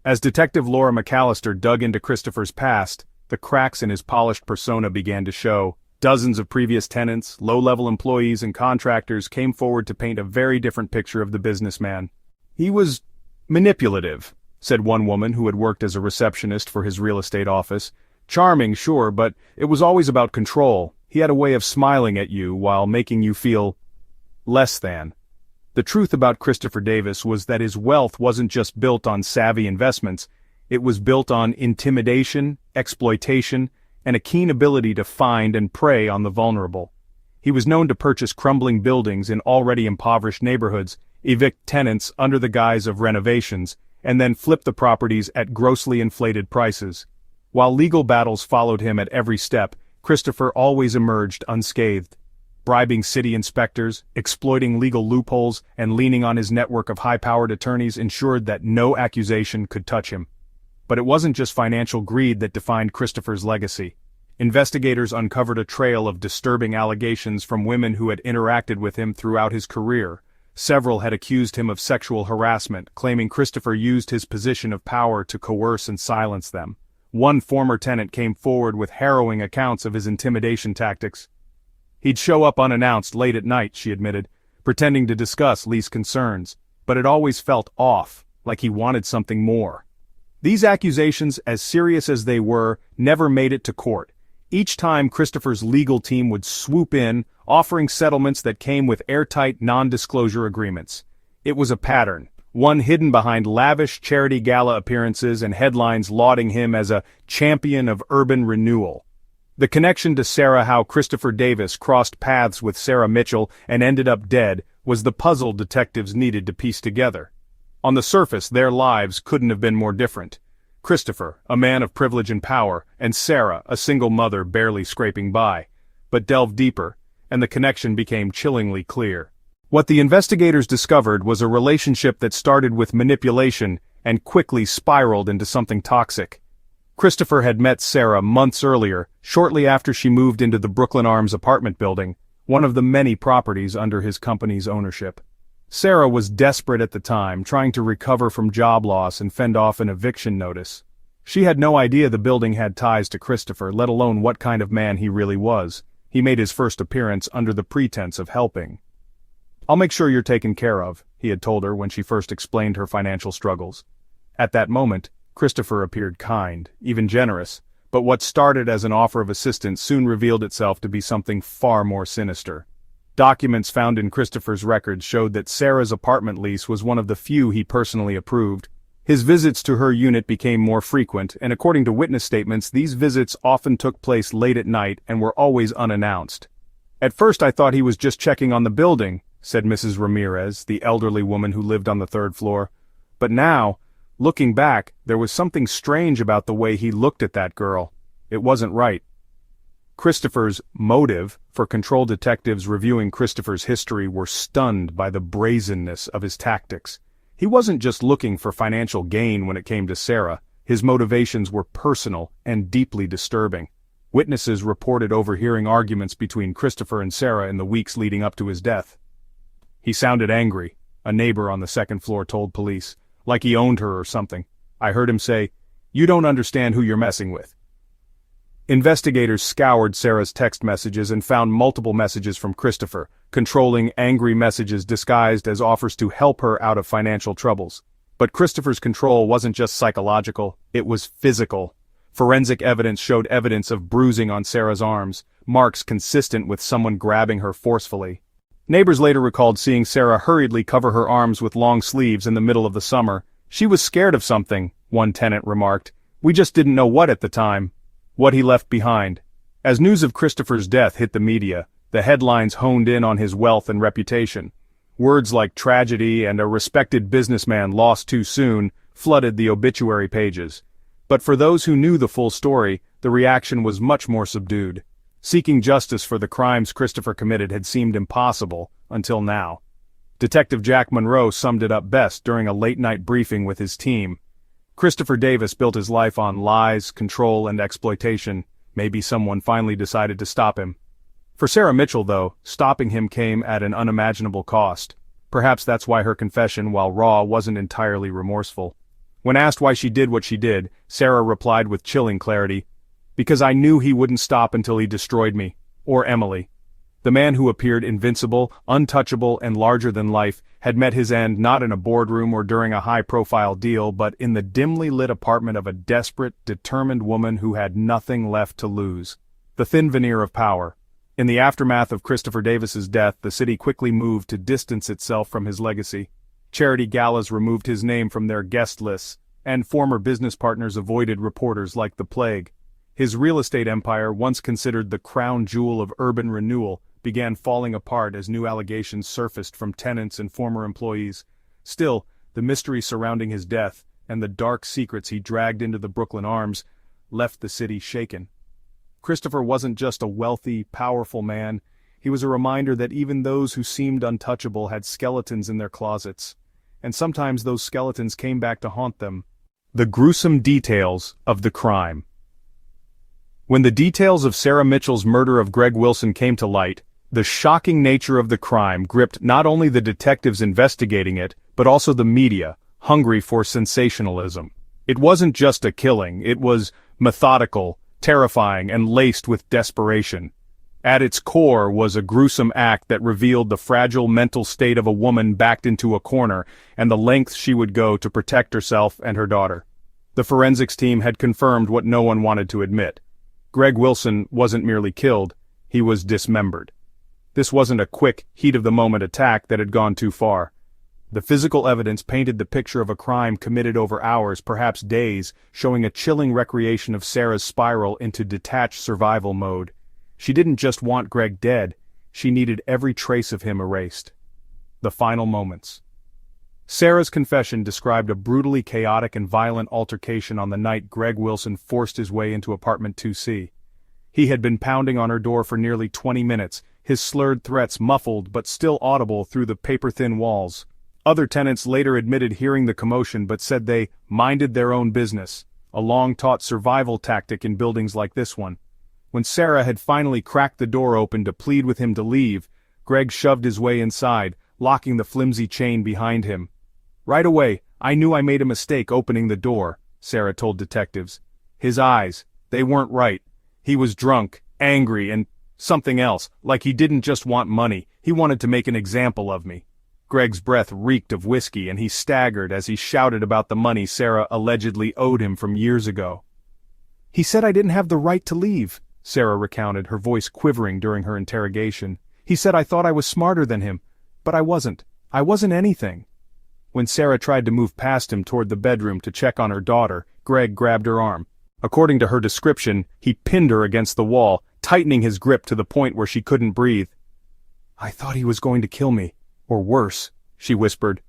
[SPEAKER 1] As Detective Laura McAllister dug into Christopher's past, the cracks in his polished persona began to show. Dozens of previous tenants, low-level employees, and contractors came forward to paint a very different picture of the businessman. "He was manipulative," said one woman who had worked as a receptionist for his real estate office. "Charming, sure, but it was always about control. He had a way of smiling at you while making you feel less than." The truth about Christopher Davis was that his wealth wasn't just built on savvy investments, it was built on intimidation, exploitation, and a keen ability to find and prey on the vulnerable. He was known to purchase crumbling buildings in already impoverished neighborhoods, evict tenants under the guise of renovations, and then flip the properties at grossly inflated prices. While legal battles followed him at every step, Christopher always emerged unscathed. Bribing city inspectors, exploiting legal loopholes, and leaning on his network of high-powered attorneys ensured that no accusation could touch him. But it wasn't just financial greed that defined Christopher's legacy. Investigators uncovered a trail of disturbing allegations from women who had interacted with him throughout his career. Several had accused him of sexual harassment, claiming Christopher used his position of power to coerce and silence them. One former tenant came forward with harrowing accounts of his intimidation tactics. He'd show up unannounced late at night, she admitted, pretending to discuss Lee's concerns, but it always felt off, like he wanted something more. These accusations, as serious as they were, never made it to court. Each time Christopher's legal team would swoop in, offering settlements that came with airtight non-disclosure agreements. It was a pattern, one hidden behind lavish charity gala appearances and headlines lauding him as a champion of urban renewal. The connection to Sarah, how Christopher Davis crossed paths with Sarah Mitchell and ended up dead, was the puzzle detectives needed to piece together. On the surface, their lives couldn't have been more different. Christopher, a man of privilege and power, and Sarah, a single mother barely scraping by. But delve deeper, and the connection became chillingly clear. What the investigators discovered was a relationship that started with manipulation and quickly spiraled into something toxic. Christopher had met Sarah months earlier, shortly after she moved into the Brooklyn Arms apartment building, one of the many properties under his company's ownership. Sarah was desperate at the time, trying to recover from job loss and fend off an eviction notice. She had no idea the building had ties to Christopher, let alone what kind of man he really was. He made his first appearance under the pretense of helping. "I'll make sure you're taken care of," he had told her when she first explained her financial struggles. At that moment, Christopher appeared kind, even generous, but what started as an offer of assistance soon revealed itself to be something far more sinister. Documents found in Christopher's records showed that Sarah's apartment lease was one of the few he personally approved. His visits to her unit became more frequent, and according to witness statements, these visits often took place late at night and were always unannounced. "At first I thought he was just checking on the building," said Mrs. Ramirez, the elderly woman who lived on the third floor. "But now, looking back, there was something strange about the way he looked at that girl. It wasn't right." Christopher's motive for control detectives reviewing Christopher's history were stunned by the brazenness of his tactics. He wasn't just looking for financial gain when it came to Sarah. His motivations were personal and deeply disturbing. Witnesses reported overhearing arguments between Christopher and Sarah in the weeks leading up to his death. "He sounded angry," a neighbor on the second floor told police, "like he owned her or something. I heard him say, 'You don't understand who you're messing with.'" Investigators scoured Sarah's text messages and found multiple messages from Christopher, controlling angry messages disguised as offers to help her out of financial troubles. But Christopher's control wasn't just psychological, it was physical. Forensic evidence showed evidence of bruising on Sarah's arms, marks consistent with someone grabbing her forcefully. Neighbors later recalled seeing Sarah hurriedly cover her arms with long sleeves in the middle of the summer. "She was scared of something," one tenant remarked. "We just didn't know what at the time." What he left behind. As news of Christopher's death hit the media, the headlines honed in on his wealth and reputation. Words like tragedy and a respected businessman lost too soon flooded the obituary pages. But for those who knew the full story, the reaction was much more subdued. Seeking justice for the crimes Christopher committed had seemed impossible, until now. Detective Jack Monroe summed it up best during a late-night briefing with his team. Christopher Davis built his life on lies, control, and exploitation. Maybe someone finally decided to stop him. For Sarah Mitchell, though, stopping him came at an unimaginable cost. Perhaps that's why her confession, while raw, wasn't entirely remorseful. When asked why she did what she did, Sarah replied with chilling clarity, "Because I knew he wouldn't stop until he destroyed me. Or Emily." The man who appeared invincible, untouchable, and larger than life had met his end not in a boardroom or during a high-profile deal, but in the dimly lit apartment of a desperate, determined woman who had nothing left to lose. The thin veneer of power. In the aftermath of Christopher Davis's death, the city quickly moved to distance itself from his legacy. Charity galas removed his name from their guest lists, and former business partners avoided reporters like the plague. His real estate empire, once considered the crown jewel of urban renewal, began falling apart as new allegations surfaced from tenants and former employees. Still, the mystery surrounding his death, and the dark secrets he dragged into the Brooklyn Arms, left the city shaken. Christopher wasn't just a wealthy, powerful man, he was a reminder that even those who seemed untouchable had skeletons in their closets. And sometimes those skeletons came back to haunt them. The gruesome details of the crime. When the details of Sarah Mitchell's murder of Greg Wilson came to light, the shocking nature of the crime gripped not only the detectives investigating it, but also the media, hungry for sensationalism. It wasn't just a killing, it was methodical, terrifying, and laced with desperation. At its core was a gruesome act that revealed the fragile mental state of a woman backed into a corner and the lengths she would go to protect herself and her daughter. The forensics team had confirmed what no one wanted to admit. Greg Wilson wasn't merely killed, he was dismembered. This wasn't a quick, heat-of-the-moment attack that had gone too far. The physical evidence painted the picture of a crime committed over hours, perhaps days, showing a chilling recreation of Sarah's spiral into detached survival mode. She didn't just want Greg dead, she needed every trace of him erased. The final moments. Sarah's confession described a brutally chaotic and violent altercation on the night Greg Wilson forced his way into apartment 2C. He had been pounding on her door for nearly 20 minutes, his slurred threats muffled but still audible through the paper-thin walls. Other tenants later admitted hearing the commotion but said they minded their own business, a long-taught survival tactic in buildings like this one. When Sarah had finally cracked the door open to plead with him to leave, Greg shoved his way inside, locking the flimsy chain behind him. "Right away, I knew I made a mistake opening the door," Sarah told detectives. "His eyes, they weren't right. He was drunk, angry, and something else, like he didn't just want money, he wanted to make an example of me." Greg's breath reeked of whiskey and he staggered as he shouted about the money Sarah allegedly owed him from years ago. "He said I didn't have the right to leave," Sarah recounted, her voice quivering during her interrogation. "He said I thought I was smarter than him, but I wasn't. I wasn't anything." When Sarah tried to move past him toward the bedroom to check on her daughter, Greg grabbed her arm. According to her description, he pinned her against the wall, tightening his grip to the point where she couldn't breathe. "I thought he was going to kill me, or worse," she whispered.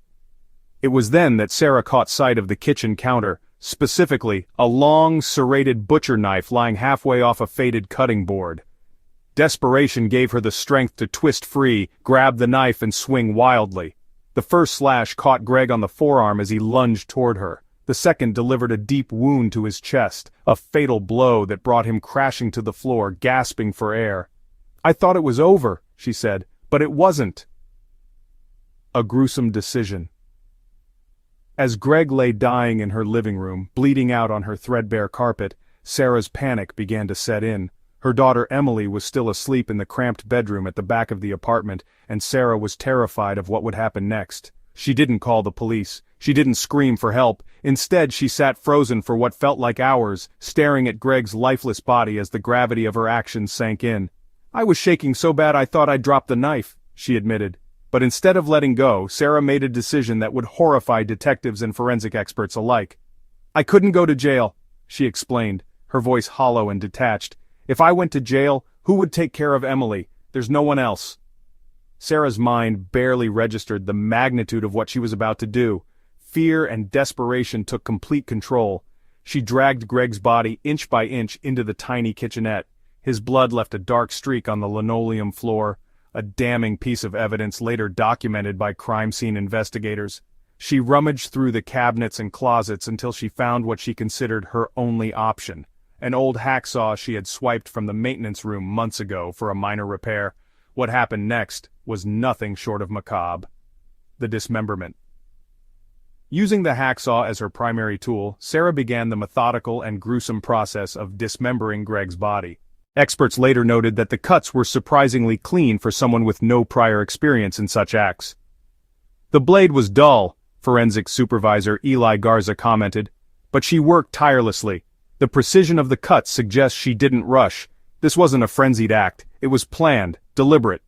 [SPEAKER 1] It was then that Sarah caught sight of the kitchen counter, specifically, a long, serrated butcher knife lying halfway off a faded cutting board. Desperation gave her the strength to twist free, grab the knife and swing wildly. The first slash caught Greg on the forearm as he lunged toward her. The second delivered a deep wound to his chest, a fatal blow that brought him crashing to the floor, gasping for air. "I thought it was over," she said, "but it wasn't." A gruesome decision. As Greg lay dying in her living room, bleeding out on her threadbare carpet, Sarah's panic began to set in. Her daughter Emily was still asleep in the cramped bedroom at the back of the apartment, and Sarah was terrified of what would happen next. She didn't call the police. She didn't scream for help. Instead, she sat frozen for what felt like hours, staring at Greg's lifeless body as the gravity of her actions sank in. "I was shaking so bad I thought I'd dropped the knife," she admitted. But instead of letting go, Sarah made a decision that would horrify detectives and forensic experts alike. "I couldn't go to jail," she explained, her voice hollow and detached. "If I went to jail, who would take care of Emily? There's no one else." Sarah's mind barely registered the magnitude of what she was about to do. Fear and desperation took complete control. She dragged Greg's body inch by inch into the tiny kitchenette. His blood left a dark streak on the linoleum floor, a damning piece of evidence later documented by crime scene investigators. She rummaged through the cabinets and closets until she found what she considered her only option, an old hacksaw she had swiped from the maintenance room months ago for a minor repair. What happened next was nothing short of macabre. The dismemberment. Using the hacksaw as her primary tool, Sarah began the methodical and gruesome process of dismembering Greg's body. Experts later noted that the cuts were surprisingly clean for someone with no prior experience in such acts. "The blade was dull," forensics supervisor Eli Garza commented, "but she worked tirelessly. The precision of the cuts suggests she didn't rush. This wasn't a frenzied act, it was planned, deliberate."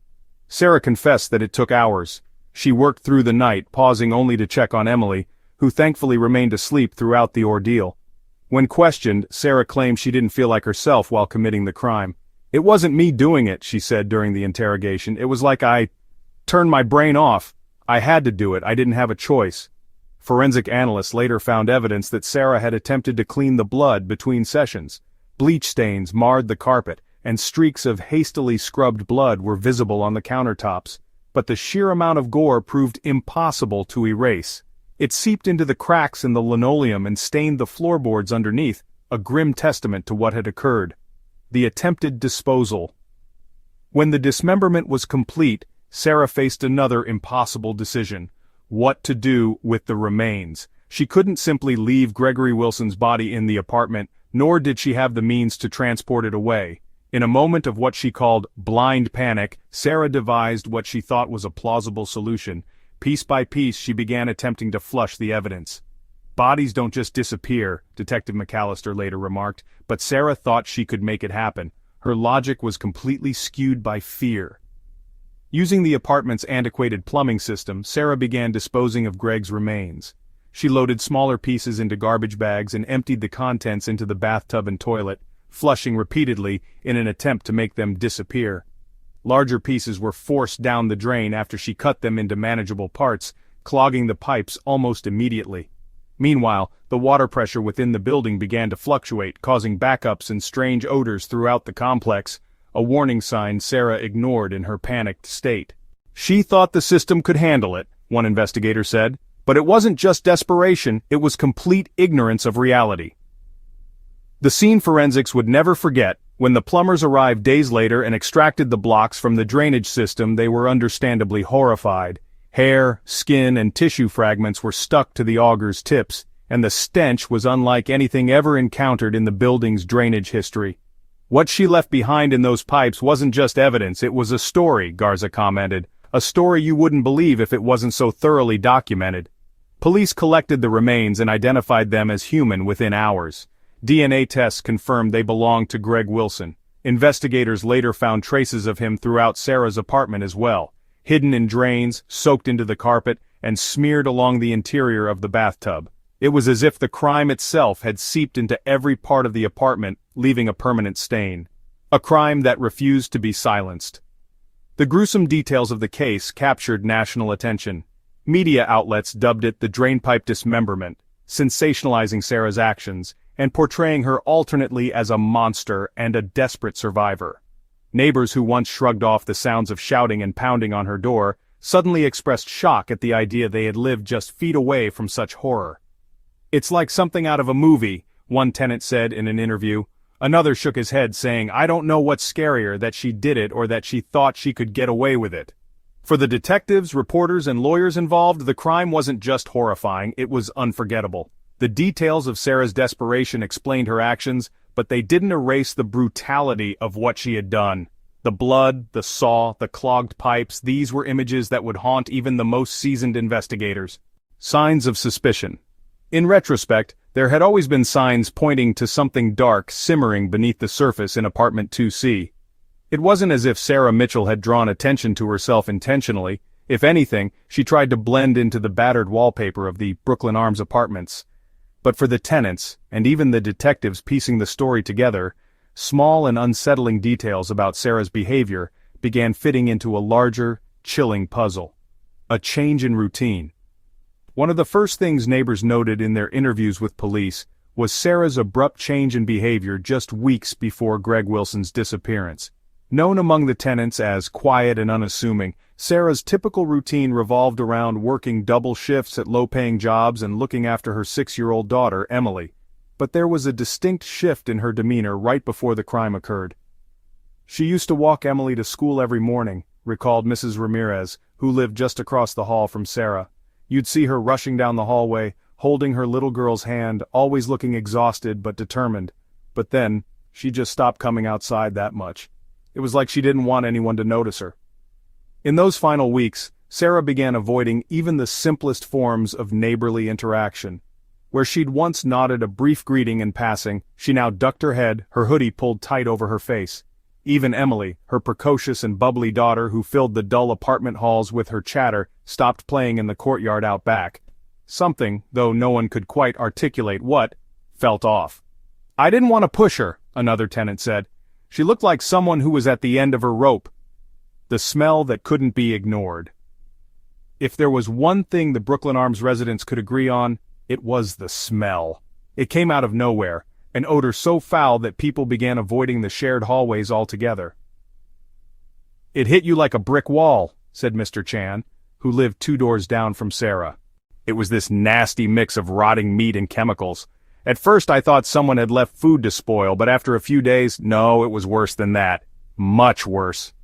[SPEAKER 1] Sarah confessed that it took hours. She worked through the night, pausing only to check on Emily, who thankfully remained asleep throughout the ordeal. When questioned, Sarah claimed she didn't feel like herself while committing the crime. "It wasn't me doing it," she said during the interrogation. "It was like I turned my brain off. I had to do it, I didn't have a choice." Forensic analysts later found evidence that Sarah had attempted to clean the blood between sessions. Bleach stains marred the carpet, and streaks of hastily scrubbed blood were visible on the countertops. But the sheer amount of gore proved impossible to erase. It seeped into the cracks in the linoleum and stained the floorboards underneath, a grim testament to what had occurred. The attempted disposal. When the dismemberment was complete, Sarah faced another impossible decision: what to do with the remains. She couldn't simply leave Gregory Wilson's body in the apartment, nor did she have the means to transport it away. In a moment of what she called blind panic, Sarah devised what she thought was a plausible solution. Piece by piece, she began attempting to flush the evidence. Bodies don't just disappear, Detective McAllister later remarked, but Sarah thought she could make it happen. Her logic was completely skewed by fear. Using the apartment's antiquated plumbing system, Sarah began disposing of Greg's remains. She loaded smaller pieces into garbage bags and emptied the contents into the bathtub and toilet, flushing repeatedly in an attempt to make them disappear. Larger pieces were forced down the drain after she cut them into manageable parts, clogging the pipes almost immediately. Meanwhile, the water pressure within the building began to fluctuate, causing backups and strange odors throughout the complex, a warning sign Sarah ignored in her panicked state. She thought the system could handle it, one investigator said, but it wasn't just desperation, it was complete ignorance of reality. The scene forensics would never forget, when the plumbers arrived days later and extracted the blocks from the drainage system, they were understandably horrified. Hair, skin, and tissue fragments were stuck to the auger's tips, and the stench was unlike anything ever encountered in the building's drainage history. What she left behind in those pipes wasn't just evidence, it was a story, Garza commented. A story you wouldn't believe if it wasn't so thoroughly documented. Police collected the remains and identified them as human within hours. DNA tests confirmed they belonged to Greg Wilson. Investigators later found traces of him throughout Sarah's apartment as well, hidden in drains, soaked into the carpet, and smeared along the interior of the bathtub. It was as if the crime itself had seeped into every part of the apartment, leaving a permanent stain. A crime that refused to be silenced. The gruesome details of the case captured national attention. Media outlets dubbed it the drainpipe dismemberment, sensationalizing Sarah's actions, and portraying her alternately as a monster and a desperate survivor. Neighbors who once shrugged off the sounds of shouting and pounding on her door suddenly expressed shock at the idea they had lived just feet away from such horror. "It's like something out of a movie," one tenant said in an interview. Another shook his head saying, "I don't know what's scarier, that she did it or that she thought she could get away with it." For the detectives, reporters, and lawyers involved, the crime wasn't just horrifying, it was unforgettable. The details of Sarah's desperation explained her actions, but they didn't erase the brutality of what she had done. The blood, the saw, the clogged pipes, these were images that would haunt even the most seasoned investigators. Signs of suspicion. In retrospect, there had always been signs pointing to something dark simmering beneath the surface in apartment 2C. It wasn't as if Sarah Mitchell had drawn attention to herself intentionally. If anything, she tried to blend into the battered wallpaper of the Brooklyn Arms apartments. But for the tenants, and even the detectives piecing the story together, small and unsettling details about Sarah's behavior began fitting into a larger, chilling puzzle. A change in routine. One of the first things neighbors noted in their interviews with police was Sarah's abrupt change in behavior just weeks before Greg Wilson's disappearance. Known among the tenants as quiet and unassuming, Sarah's typical routine revolved around working double shifts at low-paying jobs and looking after her 6-year-old daughter, Emily. But there was a distinct shift in her demeanor right before the crime occurred. "She used to walk Emily to school every morning," recalled Mrs. Ramirez, who lived just across the hall from Sarah. "You'd see her rushing down the hallway, holding her little girl's hand, always looking exhausted but determined. But then, she just stopped coming outside that much. It was like she didn't want anyone to notice her." In those final weeks, Sarah began avoiding even the simplest forms of neighborly interaction. Where she'd once nodded a brief greeting in passing, she now ducked her head, her hoodie pulled tight over her face. Even Emily, her precocious and bubbly daughter who filled the dull apartment halls with her chatter, stopped playing in the courtyard out back. Something, though no one could quite articulate what, felt off. "I didn't want to push her," another tenant said. "She looked like someone who was at the end of her rope." The smell that couldn't be ignored. If there was one thing the Brooklyn Arms residents could agree on, it was the smell. It came out of nowhere, an odor so foul that people began avoiding the shared hallways altogether. "It hit you like a brick wall," said Mr. Chan, who lived 2 doors down from Sarah. "It was this nasty mix of rotting meat and chemicals. At first I thought someone had left food to spoil, but after a few days, no, it was worse than that. Much worse."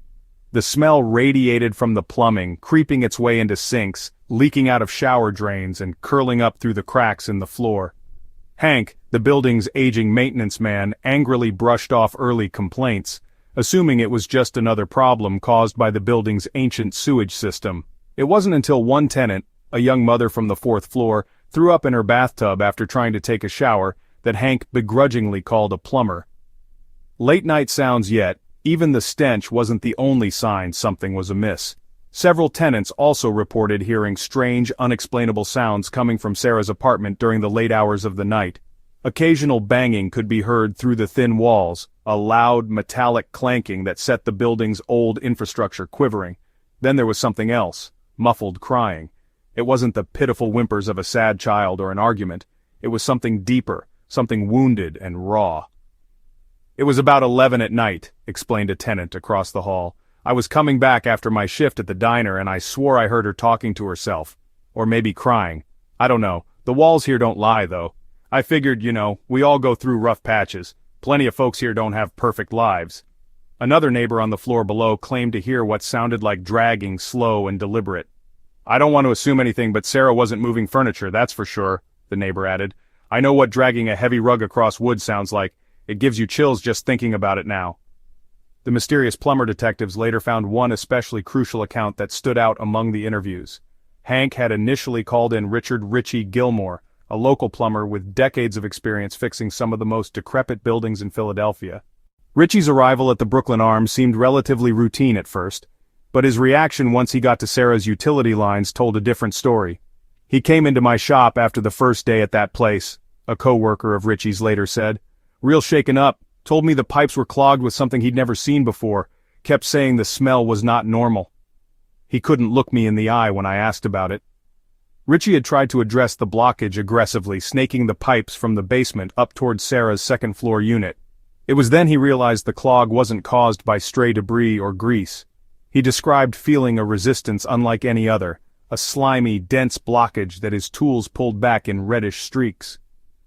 [SPEAKER 1] The smell radiated from the plumbing, creeping its way into sinks, leaking out of shower drains and curling up through the cracks in the floor. Hank, the building's aging maintenance man, angrily brushed off early complaints, assuming it was just another problem caused by the building's ancient sewage system. It wasn't until one tenant, a young mother from the 4th floor, threw up in her bathtub after trying to take a shower, that Hank begrudgingly called a plumber. Late night sounds yet, even the stench wasn't the only sign something was amiss. Several tenants also reported hearing strange, unexplainable sounds coming from Sarah's apartment during the late hours of the night. Occasional banging could be heard through the thin walls, a loud, metallic clanking that set the building's old infrastructure quivering. Then there was something else, muffled crying. It wasn't the pitiful whimpers of a sad child or an argument. It was something deeper, something wounded and raw. "It was about 11 at night," explained a tenant across the hall. "I was coming back after my shift at the diner and I swore I heard her talking to herself. Or maybe crying. I don't know. The walls here don't lie, though. I figured, we all go through rough patches. Plenty of folks here don't have perfect lives." Another neighbor on the floor below claimed to hear what sounded like dragging, slow and deliberate. "I don't want to assume anything, but Sarah wasn't moving furniture, that's for sure," the neighbor added. "I know what dragging a heavy rug across wood sounds like. It gives you chills just thinking about it now." The mysterious plumber detectives later found one especially crucial account that stood out among the interviews. Hank had initially called in Richard "Richie" Gilmore, a local plumber with decades of experience fixing some of the most decrepit buildings in Philadelphia. Richie's arrival at the Brooklyn Arms seemed relatively routine at first, but his reaction once he got to Sarah's utility lines told a different story. "He came into my shop after the first day at that place," a co-worker of Richie's later said. "Real shaken up, told me the pipes were clogged with something he'd never seen before, kept saying the smell was not normal. He couldn't look me in the eye when I asked about it." Richie had tried to address the blockage aggressively, snaking the pipes from the basement up towards Sarah's second-floor unit. It was then he realized the clog wasn't caused by stray debris or grease. He described feeling a resistance unlike any other, a slimy, dense blockage that his tools pulled back in reddish streaks.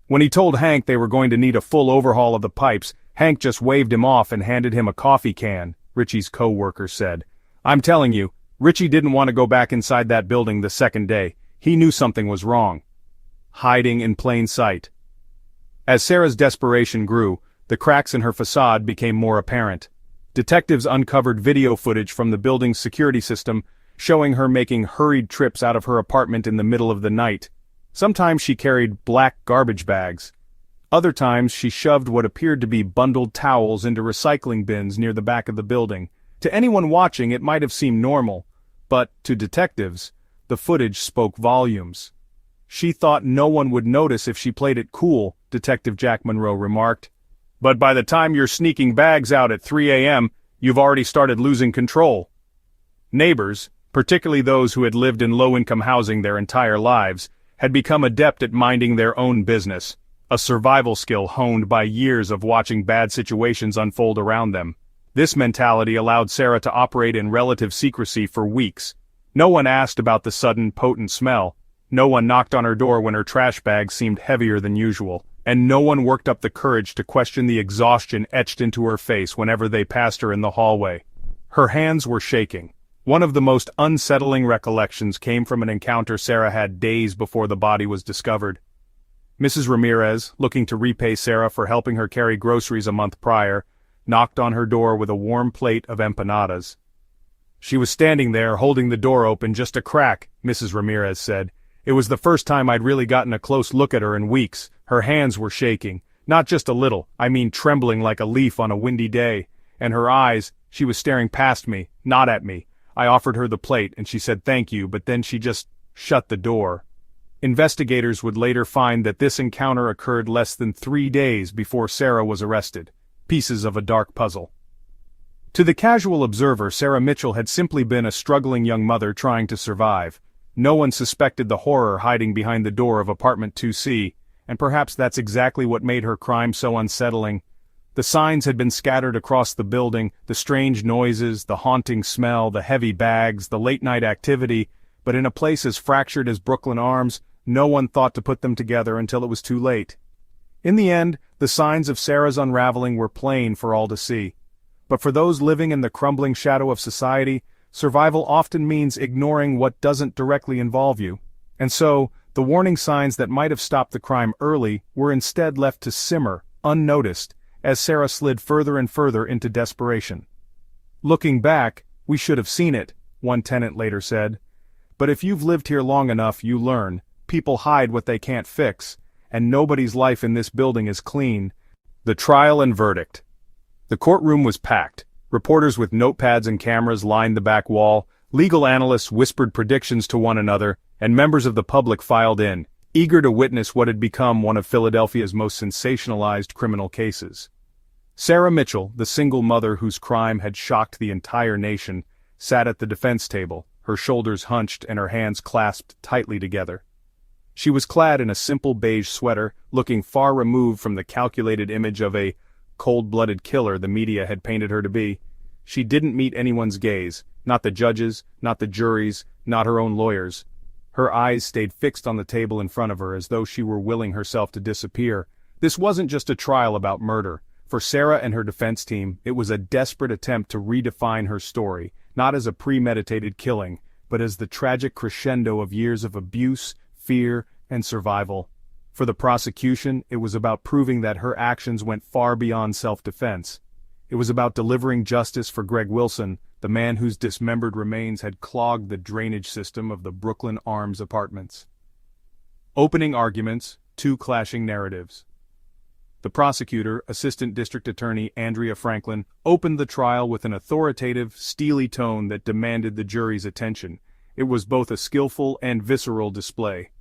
[SPEAKER 1] When he told Hank they were going to need a full overhaul of the pipes, Hank just waved him off and handed him a coffee can, Richie's co-worker said. "I'm telling you, Richie didn't want to go back inside that building the second day. He knew something was wrong." Hiding in plain sight. As Sarah's desperation grew, the cracks in her facade became more apparent. Detectives uncovered video footage from the building's security system showing her making hurried trips out of her apartment in the middle of the night. Sometimes she carried black garbage bags. Other times she shoved what appeared to be bundled towels into recycling bins near the back of the building. To anyone watching it might have seemed normal, but, to detectives, the footage spoke volumes. "She thought no one would notice if she played it cool," Detective Jack Monroe remarked. "But by the time you're sneaking bags out at 3 a.m., you've already started losing control." Neighbors, particularly those who had lived in low-income housing their entire lives, had become adept at minding their own business, a survival skill honed by years of watching bad situations unfold around them. This mentality allowed Sarah to operate in relative secrecy for weeks. No one asked about the sudden, potent smell. No one knocked on her door when her trash bag seemed heavier than usual. And no one worked up the courage to question the exhaustion etched into her face whenever they passed her in the hallway. Her hands were shaking. One of the most unsettling recollections came from an encounter Sarah had days before the body was discovered. Mrs. Ramirez, looking to repay Sarah for helping her carry groceries a month prior, knocked on her door with a warm plate of empanadas. "She was standing there holding the door open just a crack," Mrs. Ramirez said. "It was the first time I'd really gotten a close look at her in weeks. Her hands were shaking. Not just a little, I mean trembling like a leaf on a windy day. And her eyes, she was staring past me, not at me. I offered her the plate and she said thank you, but then she just shut the door." Investigators would later find that this encounter occurred less than 3 days before Sarah was arrested. Pieces of a dark puzzle. To the casual observer, Sarah Mitchell had simply been a struggling young mother trying to survive. No one suspected the horror hiding behind the door of apartment 2C, and perhaps that's exactly what made her crime so unsettling. The signs had been scattered across the building, the strange noises, the haunting smell, the heavy bags, the late-night activity, but in a place as fractured as Brooklyn Arms, no one thought to put them together until it was too late. In the end, the signs of Sarah's unraveling were plain for all to see. But for those living in the crumbling shadow of society, survival often means ignoring what doesn't directly involve you. And so, the warning signs that might have stopped the crime early were instead left to simmer, unnoticed, as Sarah slid further and further into desperation. "Looking back, we should have seen it," one tenant later said. "But if you've lived here long enough, you learn. People hide what they can't fix, and nobody's life in this building is clean." The trial and verdict. The courtroom was packed. Reporters with notepads and cameras lined the back wall, legal analysts whispered predictions to one another, and members of the public filed in, eager to witness what had become one of Philadelphia's most sensationalized criminal cases. Sarah Mitchell, the single mother whose crime had shocked the entire nation, sat at the defense table, her shoulders hunched and her hands clasped tightly together. She was clad in a simple beige sweater, looking far removed from the calculated image of a cold-blooded killer the media had painted her to be. She didn't meet anyone's gaze, not the judges, not the juries, not her own lawyers. Her eyes stayed fixed on the table in front of her as though she were willing herself to disappear. This wasn't just a trial about murder. For Sarah and her defense team, it was a desperate attempt to redefine her story, not as a premeditated killing, but as the tragic crescendo of years of abuse, fear, and survival. For the prosecution, it was about proving that her actions went far beyond self-defense. It was about delivering justice for Greg Wilson, the man whose dismembered remains had clogged the drainage system of the Brooklyn Arms apartments. Opening arguments, two clashing narratives. The prosecutor, Assistant District Attorney Andrea Franklin, opened the trial with an authoritative, steely tone that demanded the jury's attention. It was both a skillful and visceral display.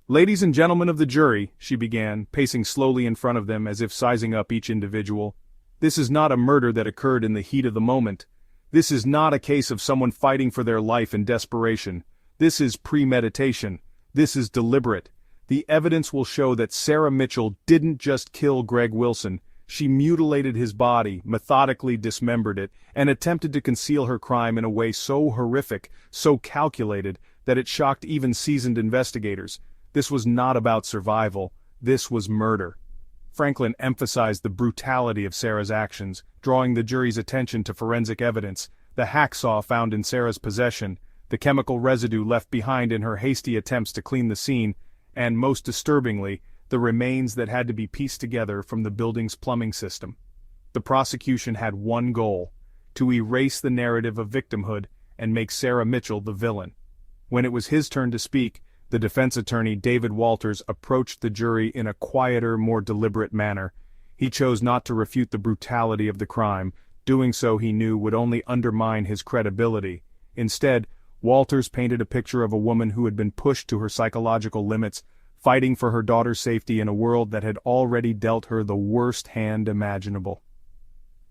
[SPEAKER 1] "Ladies and gentlemen of the jury," she began, pacing slowly in front of them as if sizing up each individual, "this is not a murder that occurred in the heat of the moment. This is not a case of someone fighting for their life in desperation. This is premeditation. This is deliberate. The evidence will show that Sarah Mitchell didn't just kill Greg Wilson. She mutilated his body, methodically dismembered it, and attempted to conceal her crime in a way so horrific, so calculated, that it shocked even seasoned investigators. This was not about survival. This was murder." Franklin emphasized the brutality of Sarah's actions, drawing the jury's attention to forensic evidence, the hacksaw found in Sarah's possession, the chemical residue left behind in her hasty attempts to clean the scene, and most disturbingly, the remains that had to be pieced together from the building's plumbing system. The prosecution had one goal: to erase the narrative of victimhood and make Sarah Mitchell the villain. When it was his turn to speak, the defense attorney David Walters approached the jury in a quieter, more deliberate manner. He chose not to refute the brutality of the crime. Doing so, he knew, would only undermine his credibility. Instead, Walters painted a picture of a woman who had been pushed to her psychological limits, fighting for her daughter's safety in a world that had already dealt her the worst hand imaginable.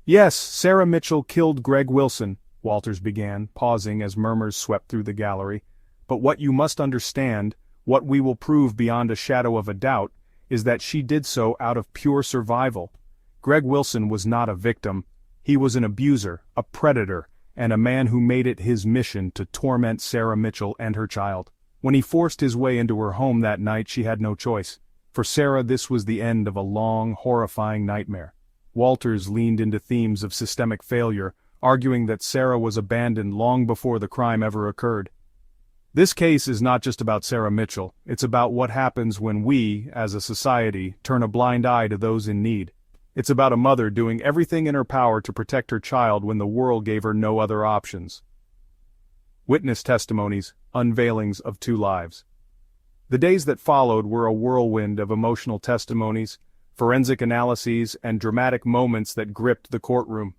[SPEAKER 1] "Yes, Sarah Mitchell killed Greg Wilson," Walters began, pausing as murmurs swept through the gallery. "But what you must understand, what we will prove beyond a shadow of a doubt, is that she did so out of pure survival. Greg Wilson was not a victim. He was an abuser, a predator, and a man who made it his mission to torment Sarah Mitchell and her child. When he forced his way into her home that night, she had no choice. For Sarah, this was the end of a long, horrifying nightmare." Walters leaned into themes of systemic failure, arguing that Sarah was abandoned long before the crime ever occurred. "This case is not just about Sarah Mitchell. It's about what happens when we, as a society, turn a blind eye to those in need. It's about a mother doing everything in her power to protect her child when the world gave her no other options." Witness testimonies, unveilings of two lives. The days that followed were a whirlwind of emotional testimonies, forensic analyses, and dramatic moments that gripped the courtroom.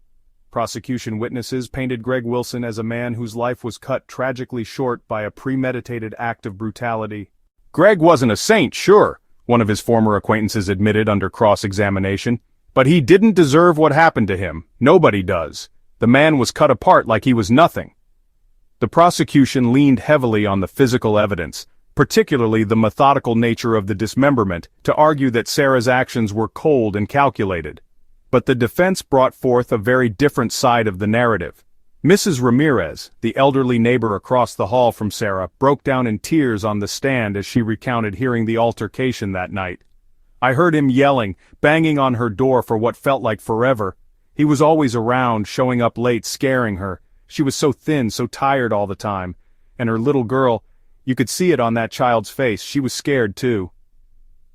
[SPEAKER 1] Prosecution witnesses painted Greg Wilson as a man whose life was cut tragically short by a premeditated act of brutality. "Greg wasn't a saint, sure," one of his former acquaintances admitted under cross-examination, "but he didn't deserve what happened to him. Nobody does. The man was cut apart like he was nothing." The prosecution leaned heavily on the physical evidence, particularly the methodical nature of the dismemberment, to argue that Sarah's actions were cold and calculated. But the defense brought forth a very different side of the narrative. Mrs. Ramirez, the elderly neighbor across the hall from Sarah, broke down in tears on the stand as she recounted hearing the altercation that night. "I heard him yelling, banging on her door for what felt like forever. He was always around, showing up late, scaring her. She was so thin, so tired all the time. And her little girl, you could see it on that child's face, she was scared too."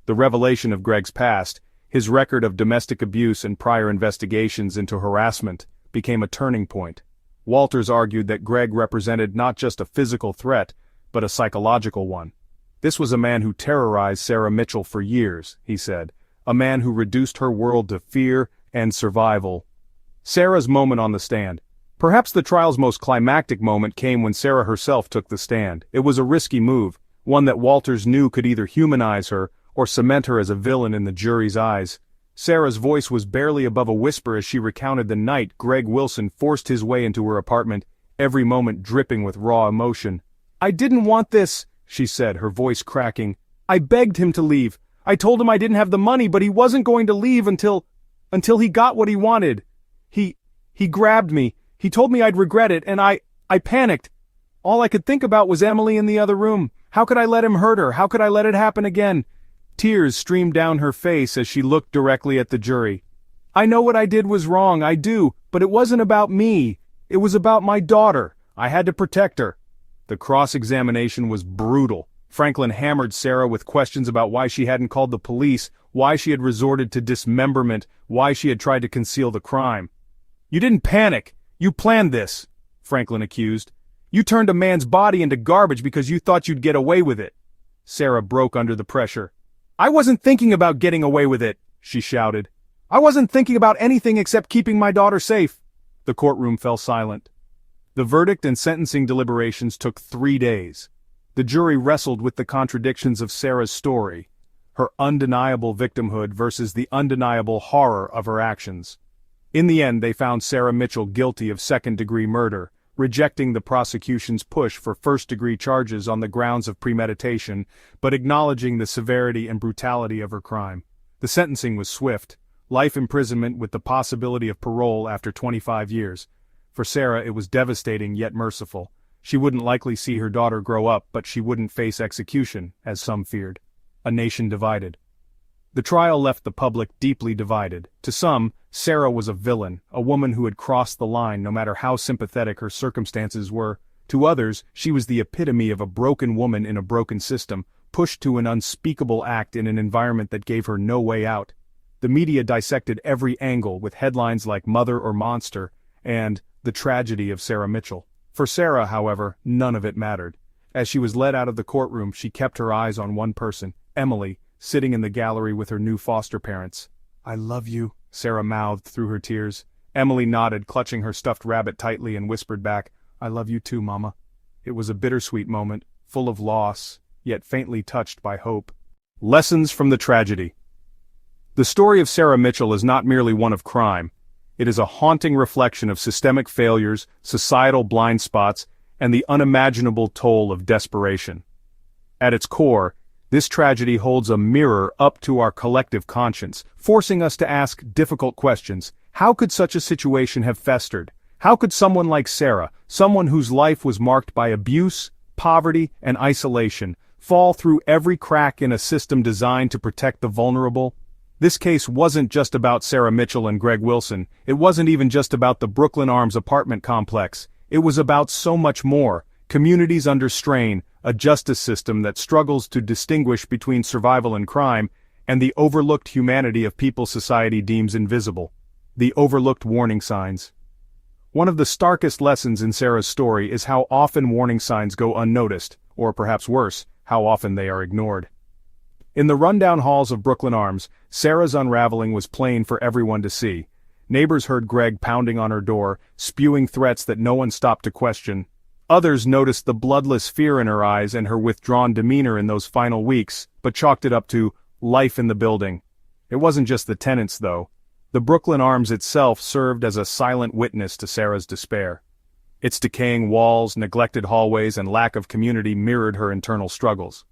[SPEAKER 1] The revelation of Greg's past, His record of domestic abuse and prior investigations into harassment became a turning point. Walters argued that Greg represented not just a physical threat, but a psychological one. This was a man who terrorized Sarah Mitchell for years, he said, a man who reduced her world to fear and survival. Sarah's moment on the stand. Perhaps the trial's most climactic moment came when Sarah herself took the stand. It was a risky move, one that Walters knew could either humanize her or cement her as a villain in the jury's eyes. Sarah's voice was barely above a whisper as she recounted the night Greg Wilson forced his way into her apartment, every moment dripping with raw emotion. "I didn't want this," she said, her voice cracking. "I begged him to leave. I told him I didn't have the money, but he wasn't going to leave until he got what he wanted. He grabbed me. He told me I'd regret it, and I panicked. All I could think about was Emily in the other room. How could I let him hurt her? How could I let it happen again?" Tears streamed down her face as she looked directly at the jury. "I know what I did was wrong, I do, but it wasn't about me. It was about my daughter. I had to protect her." The cross-examination was brutal. Franklin hammered Sarah with questions about why she hadn't called the police, why she had resorted to dismemberment, why she had tried to conceal the crime. "You didn't panic. You planned this," Franklin accused. "You turned a man's body into garbage because you thought you'd get away with it." Sarah broke under the pressure. "I wasn't thinking about getting away with it," she shouted. "I wasn't thinking about anything except keeping my daughter safe." The courtroom fell silent. The verdict and sentencing deliberations took 3 days. The jury wrestled with the contradictions of Sarah's story, her undeniable victimhood versus the undeniable horror of her actions. In the end, they found Sarah Mitchell guilty of second-degree murder, rejecting the prosecution's push for first-degree charges on the grounds of premeditation, but acknowledging the severity and brutality of her crime. The sentencing was swift, life imprisonment with the possibility of parole after 25 years. For Sarah, it was devastating yet merciful. She wouldn't likely see her daughter grow up, but she wouldn't face execution, as some feared. A nation divided. The trial left the public deeply divided. To some, Sarah was a villain, a woman who had crossed the line no matter how sympathetic her circumstances were. To others, she was the epitome of a broken woman in a broken system, pushed to an unspeakable act in an environment that gave her no way out. The media dissected every angle with headlines like "Mother or Monster" and "The Tragedy of Sarah Mitchell." For Sarah, however, none of it mattered. As she was led out of the courtroom, she kept her eyes on one person, Emily, sitting in the gallery with her new foster parents. "I love you," Sarah mouthed through her tears. Emily nodded, clutching her stuffed rabbit tightly, and whispered back, "I love you too, Mama." It was a bittersweet moment, full of loss, yet faintly touched by hope. Lessons from the tragedy. The story of Sarah Mitchell is not merely one of crime. It is a haunting reflection of systemic failures, societal blind spots, and the unimaginable toll of desperation. At its core, this tragedy holds a mirror up to our collective conscience, forcing us to ask difficult questions. How could such a situation have festered? How could someone like Sarah, someone whose life was marked by abuse, poverty, and isolation, fall through every crack in a system designed to protect the vulnerable? This case wasn't just about Sarah Mitchell and Greg Wilson. It wasn't even just about the Brooklyn Arms apartment complex. It was about so much more. Communities under strain, a justice system that struggles to distinguish between survival and crime, and the overlooked humanity of people society deems invisible. The overlooked warning signs. One of the starkest lessons in Sarah's story is how often warning signs go unnoticed, or perhaps worse, how often they are ignored. In the rundown halls of Brooklyn Arms, Sarah's unraveling was plain for everyone to see. Neighbors heard Greg pounding on her door, spewing threats that no one stopped to question. Others noticed the bloodless fear in her eyes and her withdrawn demeanor in those final weeks, but chalked it up to life in the building. It wasn't just the tenants, though. The Brooklyn Arms itself served as a silent witness to Sarah's despair. Its decaying walls, neglected hallways, and lack of community mirrored her internal struggles.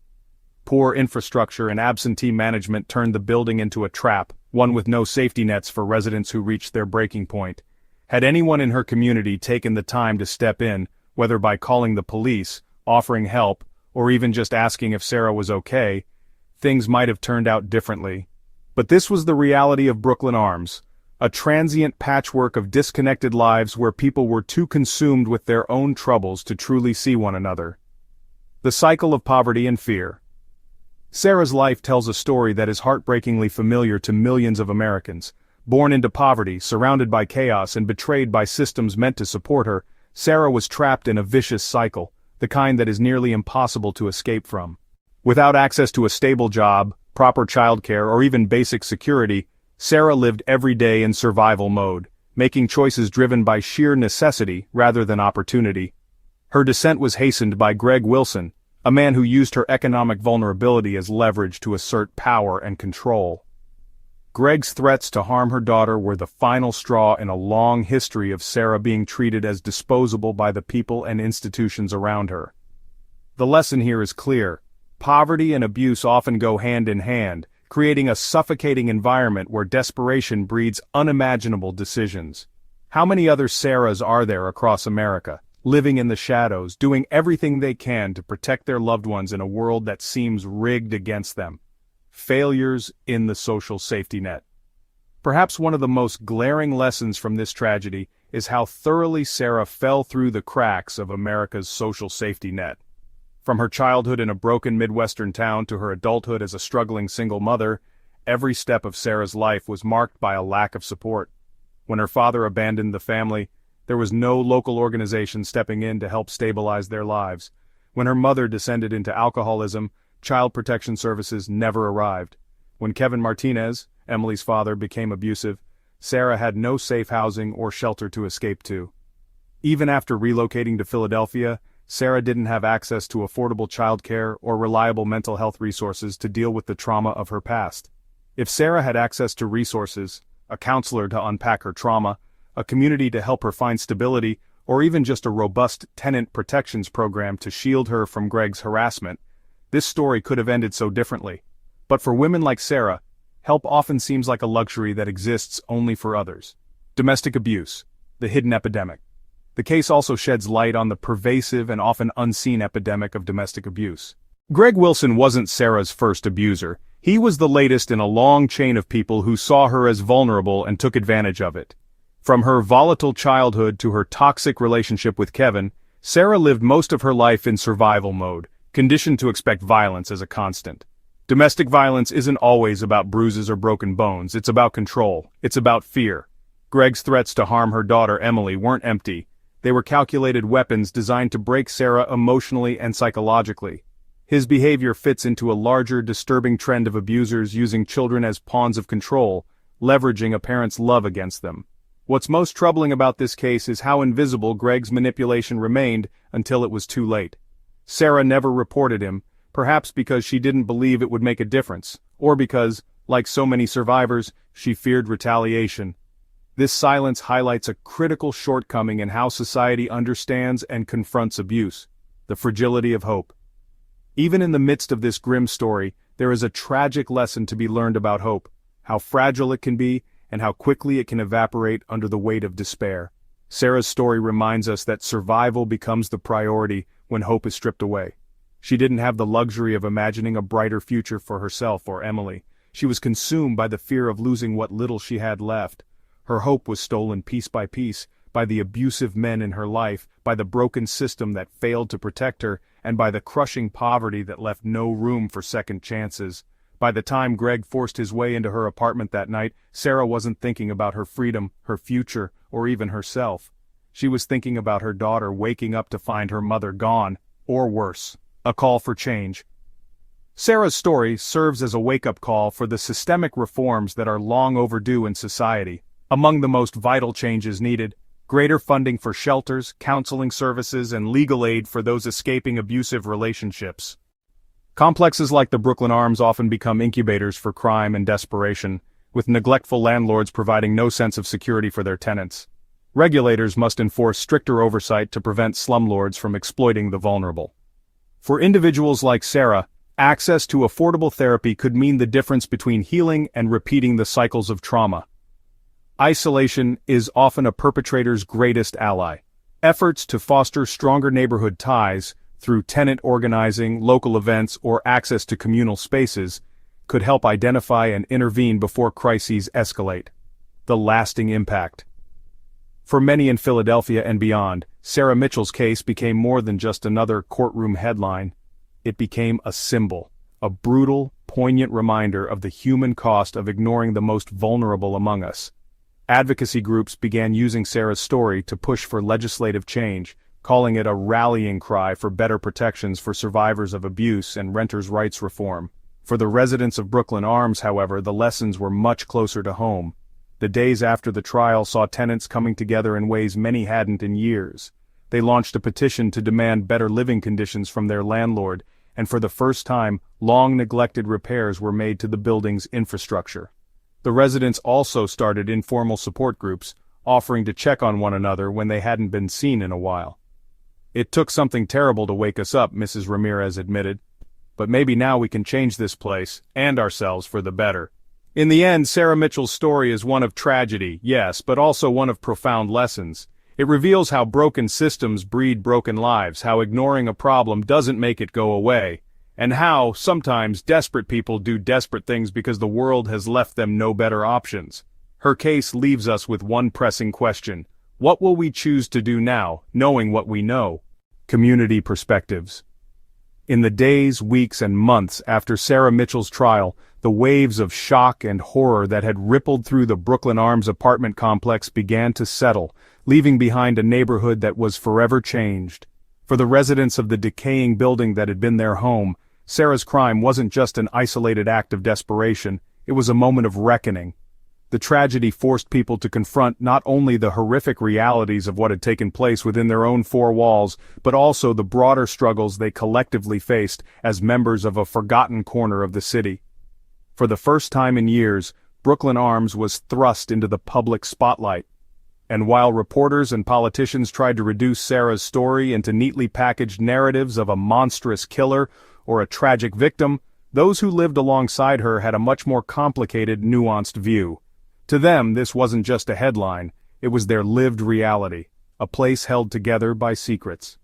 [SPEAKER 1] Poor infrastructure and absentee management turned the building into a trap, one with no safety nets for residents who reached their breaking point. Had anyone in her community taken the time to step in, whether by calling the police, offering help, or even just asking if Sarah was okay, things might have turned out differently. But this was the reality of Brooklyn Arms, a transient patchwork of disconnected lives where people were too consumed with their own troubles to truly see one another. The cycle of poverty and fear. Sarah's life tells a story that is heartbreakingly familiar to millions of Americans. Born into poverty, surrounded by chaos and betrayed by systems meant to support her, Sarah was trapped in a vicious cycle, the kind that is nearly impossible to escape from. Without access to a stable job, proper childcare, or even basic security, Sarah lived every day in survival mode, making choices driven by sheer necessity rather than opportunity. Her descent was hastened by Greg Wilson, a man who used her economic vulnerability as leverage to assert power and control. Greg's threats to harm her daughter were the final straw in a long history of Sarah being treated as disposable by the people and institutions around her. The lesson here is clear. Poverty and abuse often go hand in hand, creating a suffocating environment where desperation breeds unimaginable decisions. How many other Sarahs are there across America, living in the shadows, doing everything they can to protect their loved ones in a world that seems rigged against them? Failures in the social safety net. Perhaps one of the most glaring lessons from this tragedy is how thoroughly Sarah fell through the cracks of America's social safety net. From her childhood in a broken Midwestern town to her adulthood as a struggling single mother, every step of Sarah's life was marked by a lack of support. When her father abandoned the family, there was no local organization stepping in to help stabilize their lives. When her mother descended into alcoholism, Child Protection Services never arrived. When Kevin Martinez, Emily's father, became abusive, Sarah had no safe housing or shelter to escape to. Even after relocating to Philadelphia, Sarah didn't have access to affordable childcare or reliable mental health resources to deal with the trauma of her past. If Sarah had access to resources, a counselor to unpack her trauma, a community to help her find stability, or even just a robust tenant protections program to shield her from Greg's harassment, this story could have ended so differently. But for women like Sarah, help often seems like a luxury that exists only for others. Domestic abuse, the hidden epidemic. The case also sheds light on the pervasive and often unseen epidemic of domestic abuse. Greg Wilson wasn't Sarah's first abuser. He was the latest in a long chain of people who saw her as vulnerable and took advantage of it. From her volatile childhood to her toxic relationship with Kevin, Sarah lived most of her life in survival mode, conditioned to expect violence as a constant. Domestic violence isn't always about bruises or broken bones, it's about control, it's about fear. Greg's threats to harm her daughter Emily weren't empty. They were calculated weapons designed to break Sarah emotionally and psychologically. His behavior fits into a larger, disturbing trend of abusers using children as pawns of control, leveraging a parent's love against them. What's most troubling about this case is how invisible Greg's manipulation remained until it was too late. Sarah never reported him, perhaps because she didn't believe it would make a difference, or because, like so many survivors, she feared retaliation. This silence highlights a critical shortcoming in how society understands and confronts abuse: the fragility of hope. Even in the midst of this grim story, there is a tragic lesson to be learned about hope, how fragile it can be, and how quickly it can evaporate under the weight of despair. Sarah's story reminds us that survival becomes the priority when hope is stripped away. She didn't have the luxury of imagining a brighter future for herself or Emily. She was consumed by the fear of losing what little she had left. Her hope was stolen piece by piece, by the abusive men in her life, by the broken system that failed to protect her, and by the crushing poverty that left no room for second chances. By the time Greg forced his way into her apartment that night, Sarah wasn't thinking about her freedom, her future, or even herself. She was thinking about her daughter waking up to find her mother gone, or worse, a call for change. Sarah's story serves as a wake-up call for the systemic reforms that are long overdue in society. Among the most vital changes needed, greater funding for shelters, counseling services, and legal aid for those escaping abusive relationships. Complexes like the Brooklyn Arms often become incubators for crime and desperation, with neglectful landlords providing no sense of security for their tenants. Regulators must enforce stricter oversight to prevent slumlords from exploiting the vulnerable. For individuals like Sarah, access to affordable therapy could mean the difference between healing and repeating the cycles of trauma. Isolation is often a perpetrator's greatest ally. Efforts to foster stronger neighborhood ties, through tenant organizing, local events, or access to communal spaces, could help identify and intervene before crises escalate. The lasting impact. For many in Philadelphia and beyond, Sarah Mitchell's case became more than just another courtroom headline. It became a symbol, a brutal, poignant reminder of the human cost of ignoring the most vulnerable among us. Advocacy groups began using Sarah's story to push for legislative change, calling it a rallying cry for better protections for survivors of abuse and renters' rights reform. For the residents of Brooklyn Arms, however, the lessons were much closer to home. The days after the trial saw tenants coming together in ways many hadn't in years. They launched a petition to demand better living conditions from their landlord, and for the first time, long-neglected repairs were made to the building's infrastructure. The residents also started informal support groups, offering to check on one another when they hadn't been seen in a while. "It took something terrible to wake us up," Mrs. Ramirez admitted. "But maybe now we can change this place, and ourselves for the better." In the end, Sarah Mitchell's story is one of tragedy, yes, but also one of profound lessons. It reveals how broken systems breed broken lives, how ignoring a problem doesn't make it go away, and how, sometimes, desperate people do desperate things because the world has left them no better options. Her case leaves us with one pressing question: what will we choose to do now, knowing what we know? Community perspectives. In the days, weeks, and months after Sarah Mitchell's trial, the waves of shock and horror that had rippled through the Brooklyn Arms apartment complex began to settle, leaving behind a neighborhood that was forever changed. For the residents of the decaying building that had been their home, Sarah's crime wasn't just an isolated act of desperation, it was a moment of reckoning. The tragedy forced people to confront not only the horrific realities of what had taken place within their own four walls, but also the broader struggles they collectively faced as members of a forgotten corner of the city. For the first time in years, Brooklyn Arms was thrust into the public spotlight. And while reporters and politicians tried to reduce Sarah's story into neatly packaged narratives of a monstrous killer or a tragic victim, those who lived alongside her had a much more complicated, nuanced view. To them, this wasn't just a headline, it was their lived reality, a place held together by secrets.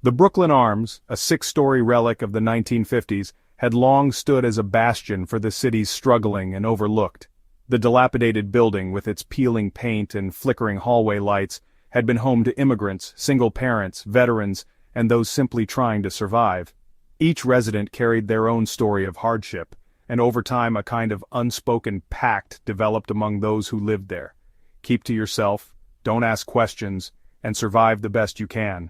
[SPEAKER 1] The Brooklyn Arms, a six-story relic of the 1950s, had long stood as a bastion for the city's struggling and overlooked. The dilapidated building, with its peeling paint and flickering hallway lights, had been home to immigrants, single parents, veterans, and those simply trying to survive. Each resident carried their own story of hardship, and over time a kind of unspoken pact developed among those who lived there. Keep to yourself, don't ask questions, and survive the best you can.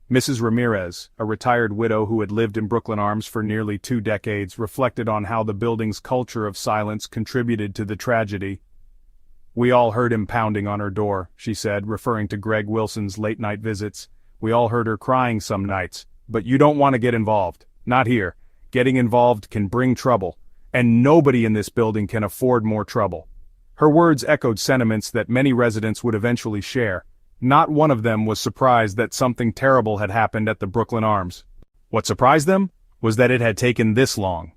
[SPEAKER 1] Mrs. Ramirez, a retired widow who had lived in Brooklyn Arms for nearly 2 decades, reflected on how the building's culture of silence contributed to the tragedy. "We all heard him pounding on her door," she said, referring to Greg Wilson's late-night visits. "We all heard her crying some nights. But you don't want to get involved. Not here. Getting involved can bring trouble. And nobody in this building can afford more trouble." Her words echoed sentiments that many residents would eventually share. Not one of them was surprised that something terrible had happened at the Brooklyn Arms. What surprised them was that it had taken this long.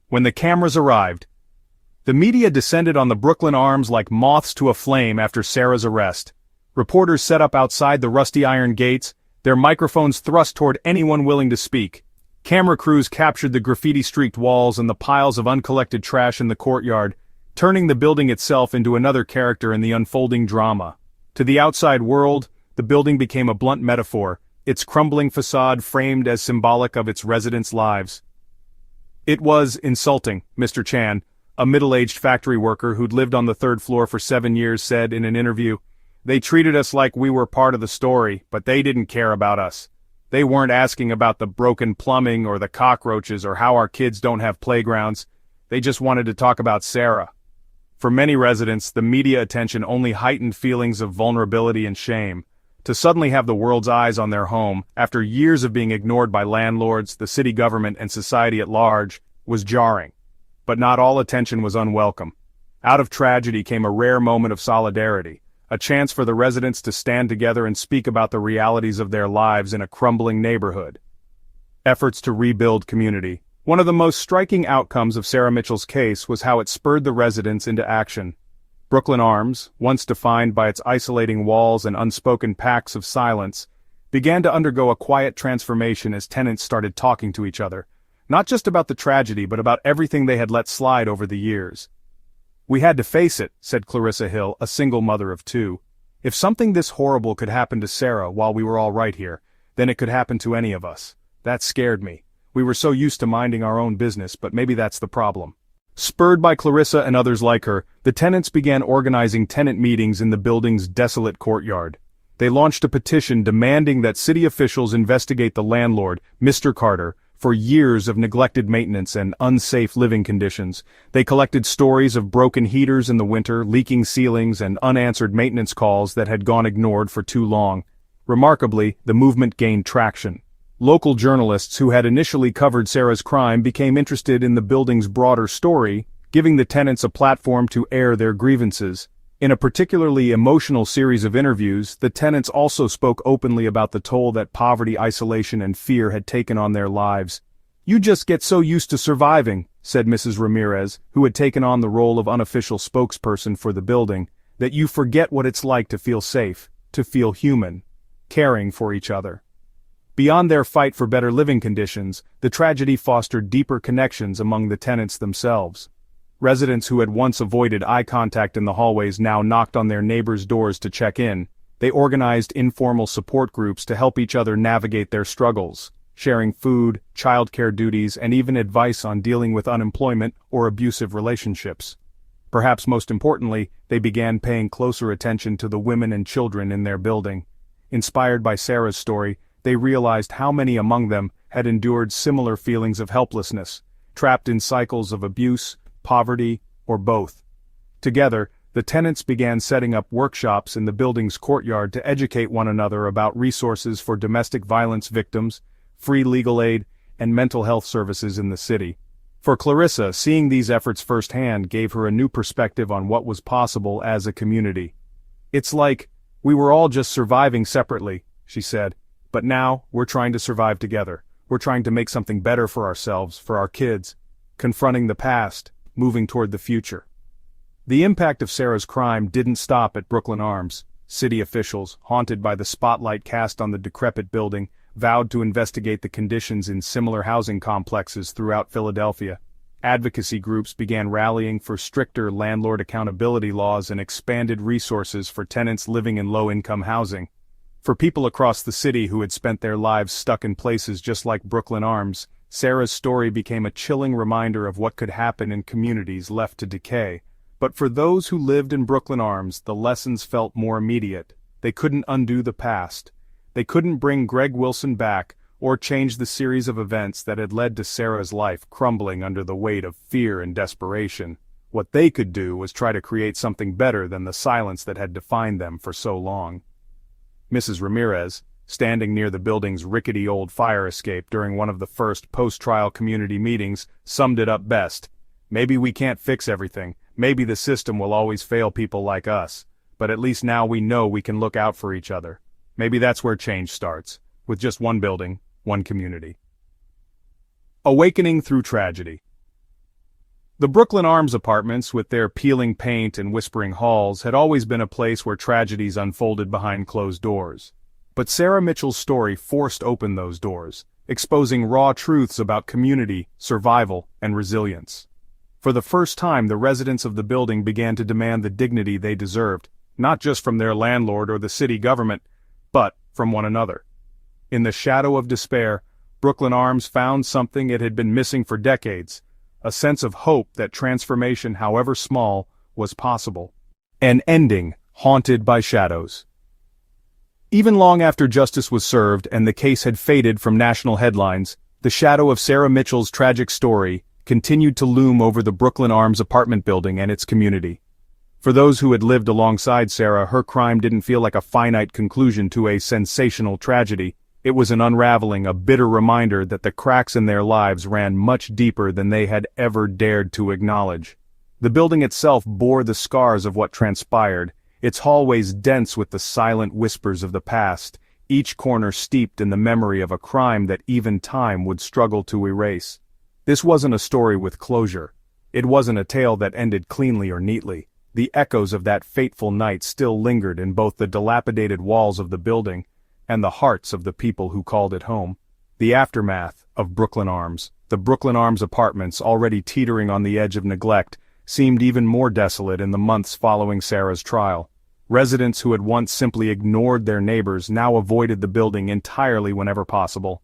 [SPEAKER 1] When the cameras arrived, the media descended on the Brooklyn Arms like moths to a flame after Sarah's arrest. Reporters set up outside the rusty iron gates, their microphones thrust toward anyone willing to speak. Camera crews captured the graffiti-streaked walls and the piles of uncollected trash in the courtyard, turning the building itself into another character in the unfolding drama. To the outside world, the building became a blunt metaphor, its crumbling facade framed as symbolic of its residents' lives. "It was insulting," Mr. Chan, a middle-aged factory worker who'd lived on the 3rd floor for 7 years, said in an interview. "They treated us like we were part of the story, but they didn't care about us. They weren't asking about the broken plumbing or the cockroaches or how our kids don't have playgrounds. They just wanted to talk about Sarah." For many residents, the media attention only heightened feelings of vulnerability and shame. To suddenly have the world's eyes on their home, after years of being ignored by landlords, the city government, and society at large, was jarring. But not all attention was unwelcome. Out of tragedy came a rare moment of solidarity, a chance for the residents to stand together and speak about the realities of their lives in a crumbling neighborhood. Efforts to rebuild community. One of the most striking outcomes of Sarah Mitchell's case was how it spurred the residents into action. Brooklyn Arms, once defined by its isolating walls and unspoken pacts of silence, began to undergo a quiet transformation as tenants started talking to each other, not just about the tragedy but about everything they had let slide over the years. "We had to face it," said Clarissa Hill, a single mother of 2. "If something this horrible could happen to Sarah while we were all right here, then it could happen to any of us. That scared me. We were so used to minding our own business, but maybe that's the problem. Spurred by Clarissa and others like her, the tenants began organizing tenant meetings in the building's desolate courtyard. They launched a petition demanding that city officials investigate the landlord, Mr. Carter, for years of neglected maintenance and unsafe living conditions. They collected stories of broken heaters in the winter, leaking ceilings, and unanswered maintenance calls that had gone ignored for too long. Remarkably, the movement gained traction. Local journalists who had initially covered Sarah's crime became interested in the building's broader story, giving the tenants a platform to air their grievances. In a particularly emotional series of interviews, the tenants also spoke openly about the toll that poverty, isolation, and fear had taken on their lives. "You just get so used to surviving," said Mrs. Ramirez, who had taken on the role of unofficial spokesperson for the building, "that you forget what it's like to feel safe, to feel human, caring for each other." Beyond their fight for better living conditions, the tragedy fostered deeper connections among the tenants themselves. Residents who had once avoided eye contact in the hallways now knocked on their neighbors' doors to check in. They organized informal support groups to help each other navigate their struggles, sharing food, childcare duties, and even advice on dealing with unemployment or abusive relationships. Perhaps most importantly, they began paying closer attention to the women and children in their building. Inspired by Sarah's story, they realized how many among them had endured similar feelings of helplessness, trapped in cycles of abuse, poverty, or both. Together, the tenants began setting up workshops in the building's courtyard to educate one another about resources for domestic violence victims, free legal aid, and mental health services in the city. For Clarissa, seeing these efforts firsthand gave her a new perspective on what was possible as a community. "It's like, we were all just surviving separately," she said, "but now, we're trying to survive together. We're trying to make something better for ourselves, for our kids, confronting the past, moving toward the future." The impact of Sarah's crime didn't stop at Brooklyn Arms. City officials, haunted by the spotlight cast on the decrepit building, vowed to investigate the conditions in similar housing complexes throughout Philadelphia. Advocacy groups began rallying for stricter landlord accountability laws and expanded resources for tenants living in low-income housing. For people across the city who had spent their lives stuck in places just like Brooklyn Arms, Sarah's story became a chilling reminder of what could happen in communities left to decay. But for those who lived in Brooklyn Arms, the lessons felt more immediate. They couldn't undo the past. They couldn't bring Greg Wilson back, or change the series of events that had led to Sarah's life crumbling under the weight of fear and desperation. What they could do was try to create something better than the silence that had defined them for so long. Mrs. Ramirez, standing near the building's rickety old fire escape during one of the first post-trial community meetings, summed it up best. "Maybe we can't fix everything, maybe the system will always fail people like us, but at least now we know we can look out for each other. Maybe that's where change starts, with just one building, one community." Awakening through tragedy. The Brooklyn Arms apartments, with their peeling paint and whispering halls, had always been a place where tragedies unfolded behind closed doors. But Sarah Mitchell's story forced open those doors, exposing raw truths about community, survival, and resilience. For the first time, the residents of the building began to demand the dignity they deserved, not just from their landlord or the city government, but from one another. In the shadow of despair, Brooklyn Arms found something it had been missing for decades, a sense of hope that transformation, however small, was possible. An ending haunted by shadows. Even long after justice was served and the case had faded from national headlines, the shadow of Sarah Mitchell's tragic story continued to loom over the Brooklyn Arms apartment building and its community. For those who had lived alongside Sarah, her crime didn't feel like a finite conclusion to a sensational tragedy. It was an unraveling, a bitter reminder that the cracks in their lives ran much deeper than they had ever dared to acknowledge. The building itself bore the scars of what transpired, its hallways dense with the silent whispers of the past, each corner steeped in the memory of a crime that even time would struggle to erase. This wasn't a story with closure. It wasn't a tale that ended cleanly or neatly. The echoes of that fateful night still lingered in both the dilapidated walls of the building and the hearts of the people who called it home. The aftermath of Brooklyn Arms, the Brooklyn Arms apartments already teetering on the edge of neglect, seemed even more desolate in the months following Sarah's trial. Residents who had once simply ignored their neighbors now avoided the building entirely whenever possible.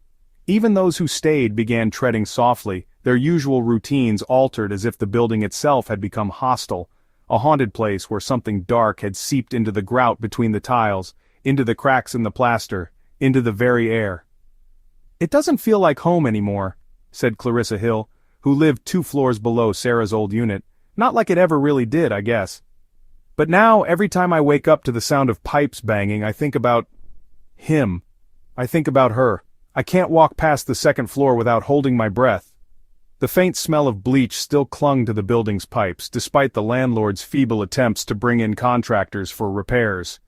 [SPEAKER 1] Even those who stayed began treading softly, their usual routines altered as if the building itself had become hostile, a haunted place where something dark had seeped into the grout between the tiles, into the cracks in the plaster, into the very air. "It doesn't feel like home anymore," said Clarissa Hill, who lived 2 floors below Sarah's old unit. "Not like it ever really did, I guess. But now, every time I wake up to the sound of pipes banging, I think about him. I think about her. I can't walk past the 2nd floor without holding my breath." The faint smell of bleach still clung to the building's pipes, despite the landlord's feeble attempts to bring in contractors for repairs.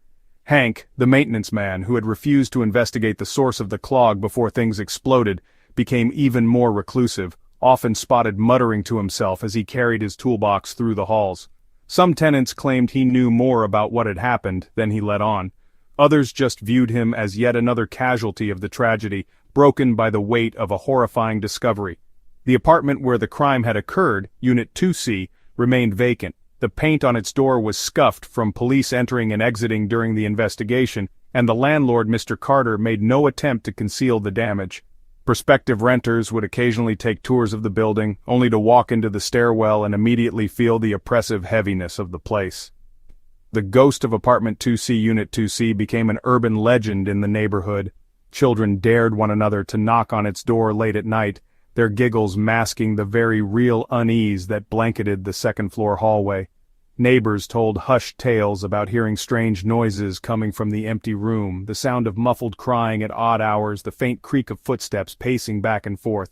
[SPEAKER 1] Hank, the maintenance man, who had refused to investigate the source of the clog before things exploded, became even more reclusive, often spotted muttering to himself as he carried his toolbox through the halls. Some tenants claimed he knew more about what had happened than he let on. Others just viewed him as yet another casualty of the tragedy, broken by the weight of a horrifying discovery. The apartment where the crime had occurred, Unit 2C, remained vacant. The paint on its door was scuffed from police entering and exiting during the investigation, and the landlord, Mr. Carter, made no attempt to conceal the damage. Prospective renters would occasionally take tours of the building, only to walk into the stairwell and immediately feel the oppressive heaviness of the place. The ghost of Apartment 2C Unit 2C became an urban legend in the neighborhood. Children dared one another to knock on its door late at night, their giggles masking the very real unease that blanketed the 2nd-floor hallway. Neighbors told hushed tales about hearing strange noises coming from the empty room, the sound of muffled crying at odd hours, the faint creak of footsteps pacing back and forth.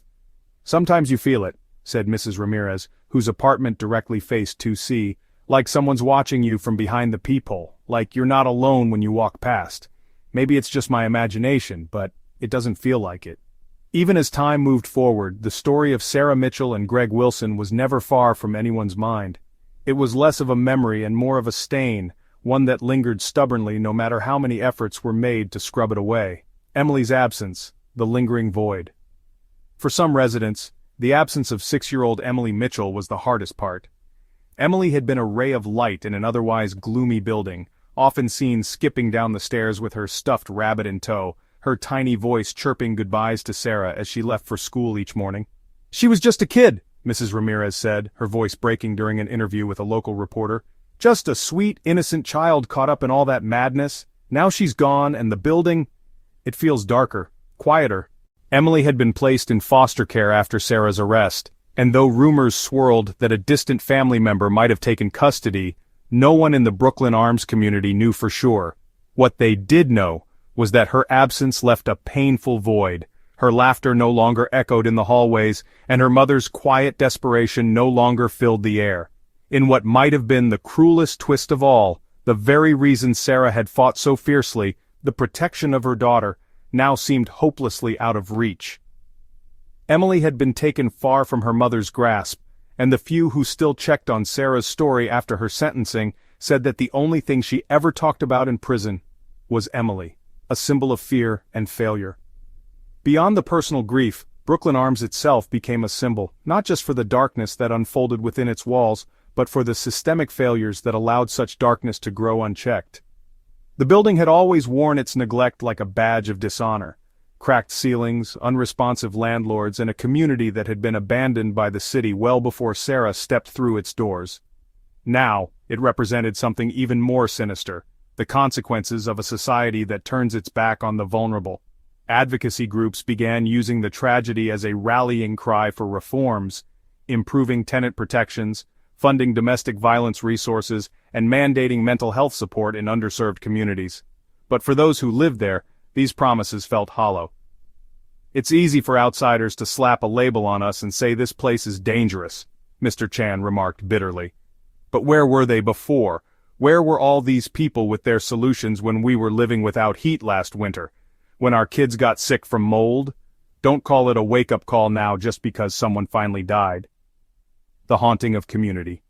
[SPEAKER 1] "Sometimes you feel it," said Mrs. Ramirez, whose apartment directly faced 2C, "like someone's watching you from behind the peephole, like you're not alone when you walk past. Maybe it's just my imagination, but it doesn't feel like it." Even as time moved forward, the story of Sarah Mitchell and Greg Wilson was never far from anyone's mind. It was less of a memory and more of a stain, one that lingered stubbornly no matter how many efforts were made to scrub it away. Emily's absence, the lingering void. For some residents, the absence of 6-year-old Emily Mitchell was the hardest part. Emily had been a ray of light in an otherwise gloomy building, often seen skipping down the stairs with her stuffed rabbit in tow, her tiny voice chirping goodbyes to Sarah as she left for school each morning. "She was just a kid," Mrs. Ramirez said, her voice breaking during an interview with a local reporter. "Just a sweet, innocent child caught up in all that madness. Now she's gone, and the building, it feels darker, quieter." Emily had been placed in foster care after Sarah's arrest, and though rumors swirled that a distant family member might have taken custody, no one in the Brooklyn Arms community knew for sure. What they did know was that her absence left a painful void. Her laughter no longer echoed in the hallways, and her mother's quiet desperation no longer filled the air. In what might have been the cruelest twist of all, the very reason Sarah had fought so fiercely, the protection of her daughter, now seemed hopelessly out of reach. Emily had been taken far from her mother's grasp, and the few who still checked on Sarah's story after her sentencing said that the only thing she ever talked about in prison was Emily, a symbol of fear and failure. Beyond the personal grief, Brooklyn Arms itself became a symbol, not just for the darkness that unfolded within its walls, but for the systemic failures that allowed such darkness to grow unchecked. The building had always worn its neglect like a badge of dishonor. Cracked ceilings, unresponsive landlords, and a community that had been abandoned by the city well before Sarah stepped through its doors. Now, it represented something even more sinister, the consequences of a society that turns its back on the vulnerable. Advocacy groups began using the tragedy as a rallying cry for reforms, improving tenant protections, funding domestic violence resources, and mandating mental health support in underserved communities. But for those who lived there, these promises felt hollow. "It's easy for outsiders to slap a label on us and say this place is dangerous," Mr. Chan remarked bitterly. "But where were they before? Where were all these people with their solutions when we were living without heat last winter? When our kids got sick from mold? Don't call it a wake-up call now just because someone finally died." The haunting of community.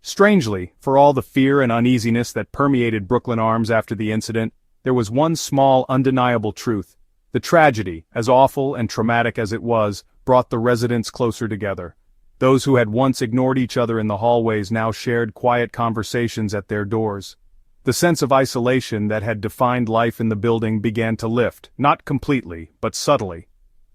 [SPEAKER 1] Strangely, for all the fear and uneasiness that permeated Brooklyn Arms after the incident, there was one small, undeniable truth. The tragedy, as awful and traumatic as it was, brought the residents closer together. Those who had once ignored each other in the hallways now shared quiet conversations at their doors. The sense of isolation that had defined life in the building began to lift, not completely, but subtly.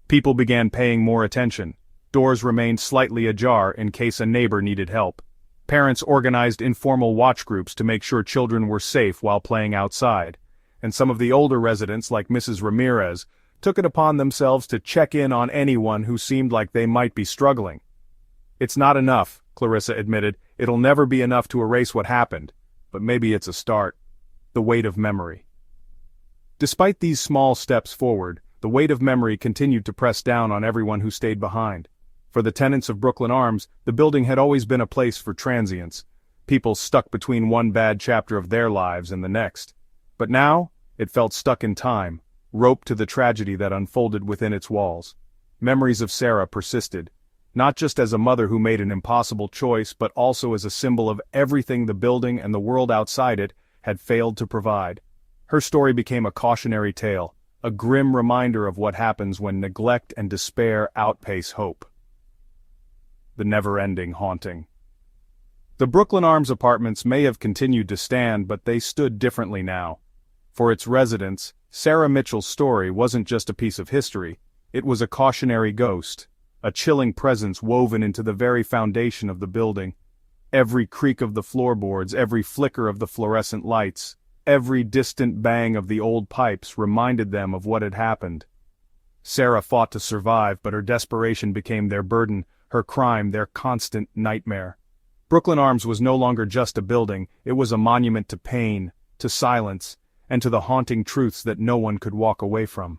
[SPEAKER 1] People began paying more attention. Doors remained slightly ajar in case a neighbor needed help. Parents organized informal watch groups to make sure children were safe while playing outside. And some of the older residents, like Mrs. Ramirez, took it upon themselves to check in on anyone who seemed like they might be struggling. "It's not enough," Clarissa admitted. "It'll never be enough to erase what happened. But maybe it's a start." The weight of memory. Despite these small steps forward, the weight of memory continued to press down on everyone who stayed behind. For the tenants of Brooklyn Arms, the building had always been a place for transients, people stuck between one bad chapter of their lives and the next. But now, it felt stuck in time, roped to the tragedy that unfolded within its walls. Memories of Sarah persisted, not just as a mother who made an impossible choice but also as a symbol of everything the building and the world outside it had failed to provide. Her story became a cautionary tale, a grim reminder of what happens when neglect and despair outpace hope. The never-ending haunting. The Brooklyn Arms apartments may have continued to stand, but they stood differently now. For its residents, Sarah Mitchell's story wasn't just a piece of history, it was a cautionary ghost, a chilling presence woven into the very foundation of the building. Every creak of the floorboards, every flicker of the fluorescent lights, every distant bang of the old pipes reminded them of what had happened. Sarah fought to survive, but her desperation became their burden, her crime their constant nightmare. Brooklyn Arms was no longer just a building, it was a monument to pain, to silence, and to the haunting truths that no one could walk away from.